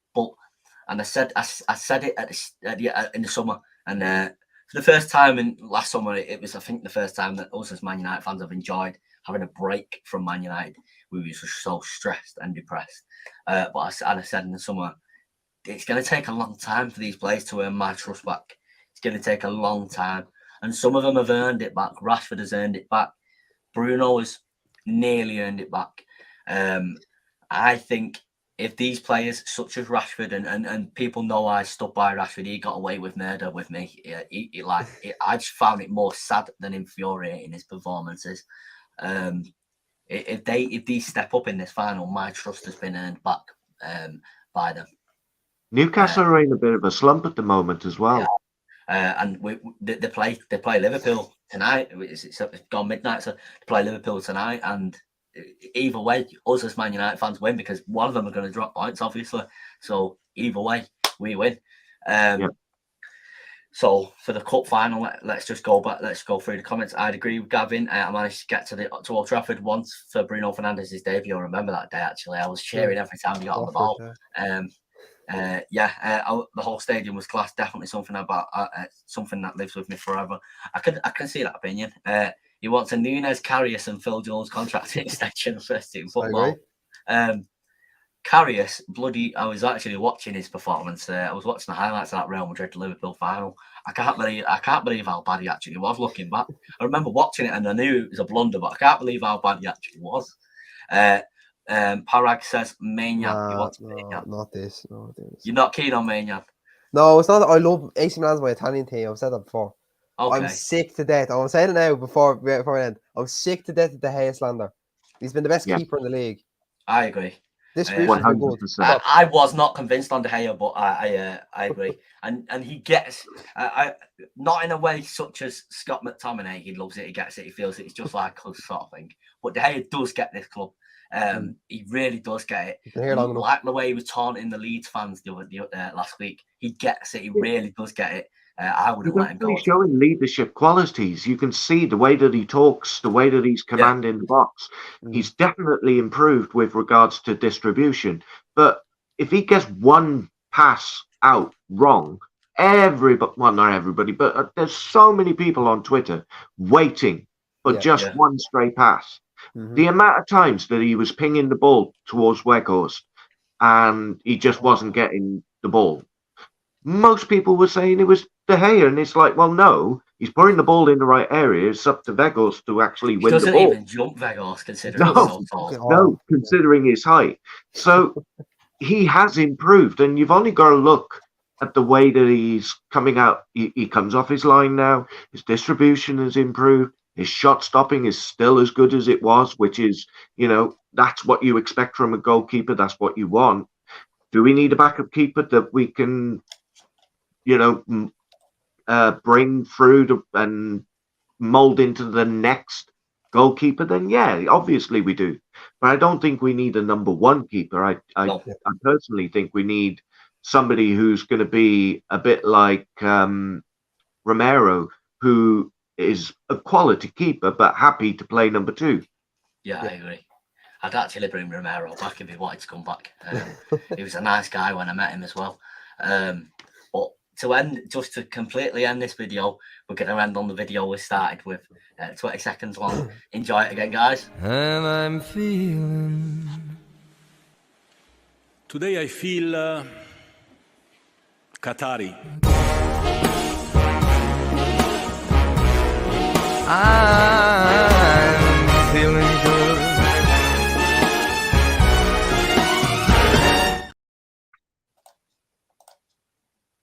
I said it in the summer, and for the first time in last summer, it was, I think, the first time that us as Man United fans have enjoyed having a break from Man United. We were just so stressed and depressed. But I said in the summer, it's going to take a long time for these players to earn my trust back. It's going to take a long time. And some of them have earned it back. Rashford has earned it back. Bruno has nearly earned it back. I think if these players, such as Rashford, and people know I stood by Rashford, he got away with murder with me. I just found it more sad than infuriating, his performances. If these step up in this final, my trust has been earned back by them. Newcastle are in a bit of a slump at the moment as well. And they play Liverpool tonight. It's gone midnight, so they play Liverpool tonight, and either way, us as Man United fans win because one of them are going to drop points, obviously. So either way, we win. So for the cup final, let's just go back. Let's go through the comments. I'd agree with Gavin. I managed to get to Old Trafford once for Bruno Fernandes's debut. I remember that day, actually. I was cheering every time he got on the ball. The whole stadium was class. Definitely something about something that lives with me forever. I can see that opinion. He wants a Nunes, Karius, and Phil Jones contract extension of first team football. Karius, I was actually watching his performance. I was watching the highlights of that Real Madrid Liverpool final. I can't believe how bad he actually was. Looking back, I remember watching it and I knew it was a blunder, but I can't believe how bad he actually was. Parag says Maignan. He wants Maignan. Not this. You're not keen on Maignan? No, it's not. I love AC Milan's my Italian team. I've said that before. Okay. I'm sick to death. I'm saying it now before I end. I'm sick to death of the Gea slander. He's been the best keeper in the league. I agree. Distribution's been good. 100%. I was not convinced on De Gea, but I agree. And he gets not in a way such as Scott McTominay. He loves it, he gets it, he feels it. It's just like us sort of thing. But De Gea does get this club. He really does get it. He's been here long enough. Like the way he was taunting the Leeds fans last week. He gets it. He really does get it. I wouldn't let him go. He's showing leadership qualities. You can see the way that he talks, the way that he's commanding the box. He's definitely improved with regards to distribution. But if he gets one pass out wrong, not everybody, but there's so many people on Twitter waiting for just one stray pass. The amount of times that he was pinging the ball towards Weghorst and he just wasn't getting the ball. Most people were saying it was De Gea, and it's like, well, no, he's putting the ball in the right area. It's up to Weghorst to actually win the ball. He doesn't even jump Weghorst, considering he's so tall. No, considering his height. So he has improved, and you've only got to look at the way that he's coming out. He comes off his line now. His distribution has improved. His shot stopping is still as good as it was, which is, that's what you expect from a goalkeeper. That's what you want. Do we need a backup keeper that we can, bring through and mold into the next goalkeeper? Then yeah, obviously we do. But I don't think we need a number one keeper. I personally think we need somebody who's going to be a bit like Romero, who is a quality keeper but happy to play number two. Yeah, I agree. I'd actually bring Romero back if he wanted to come back. He was a nice guy when I met him as well. But just to completely end this video, we're going to end on the video we started with, 20 seconds long. Enjoy it again, guys. And I'm feeling. Today I feel Qatari.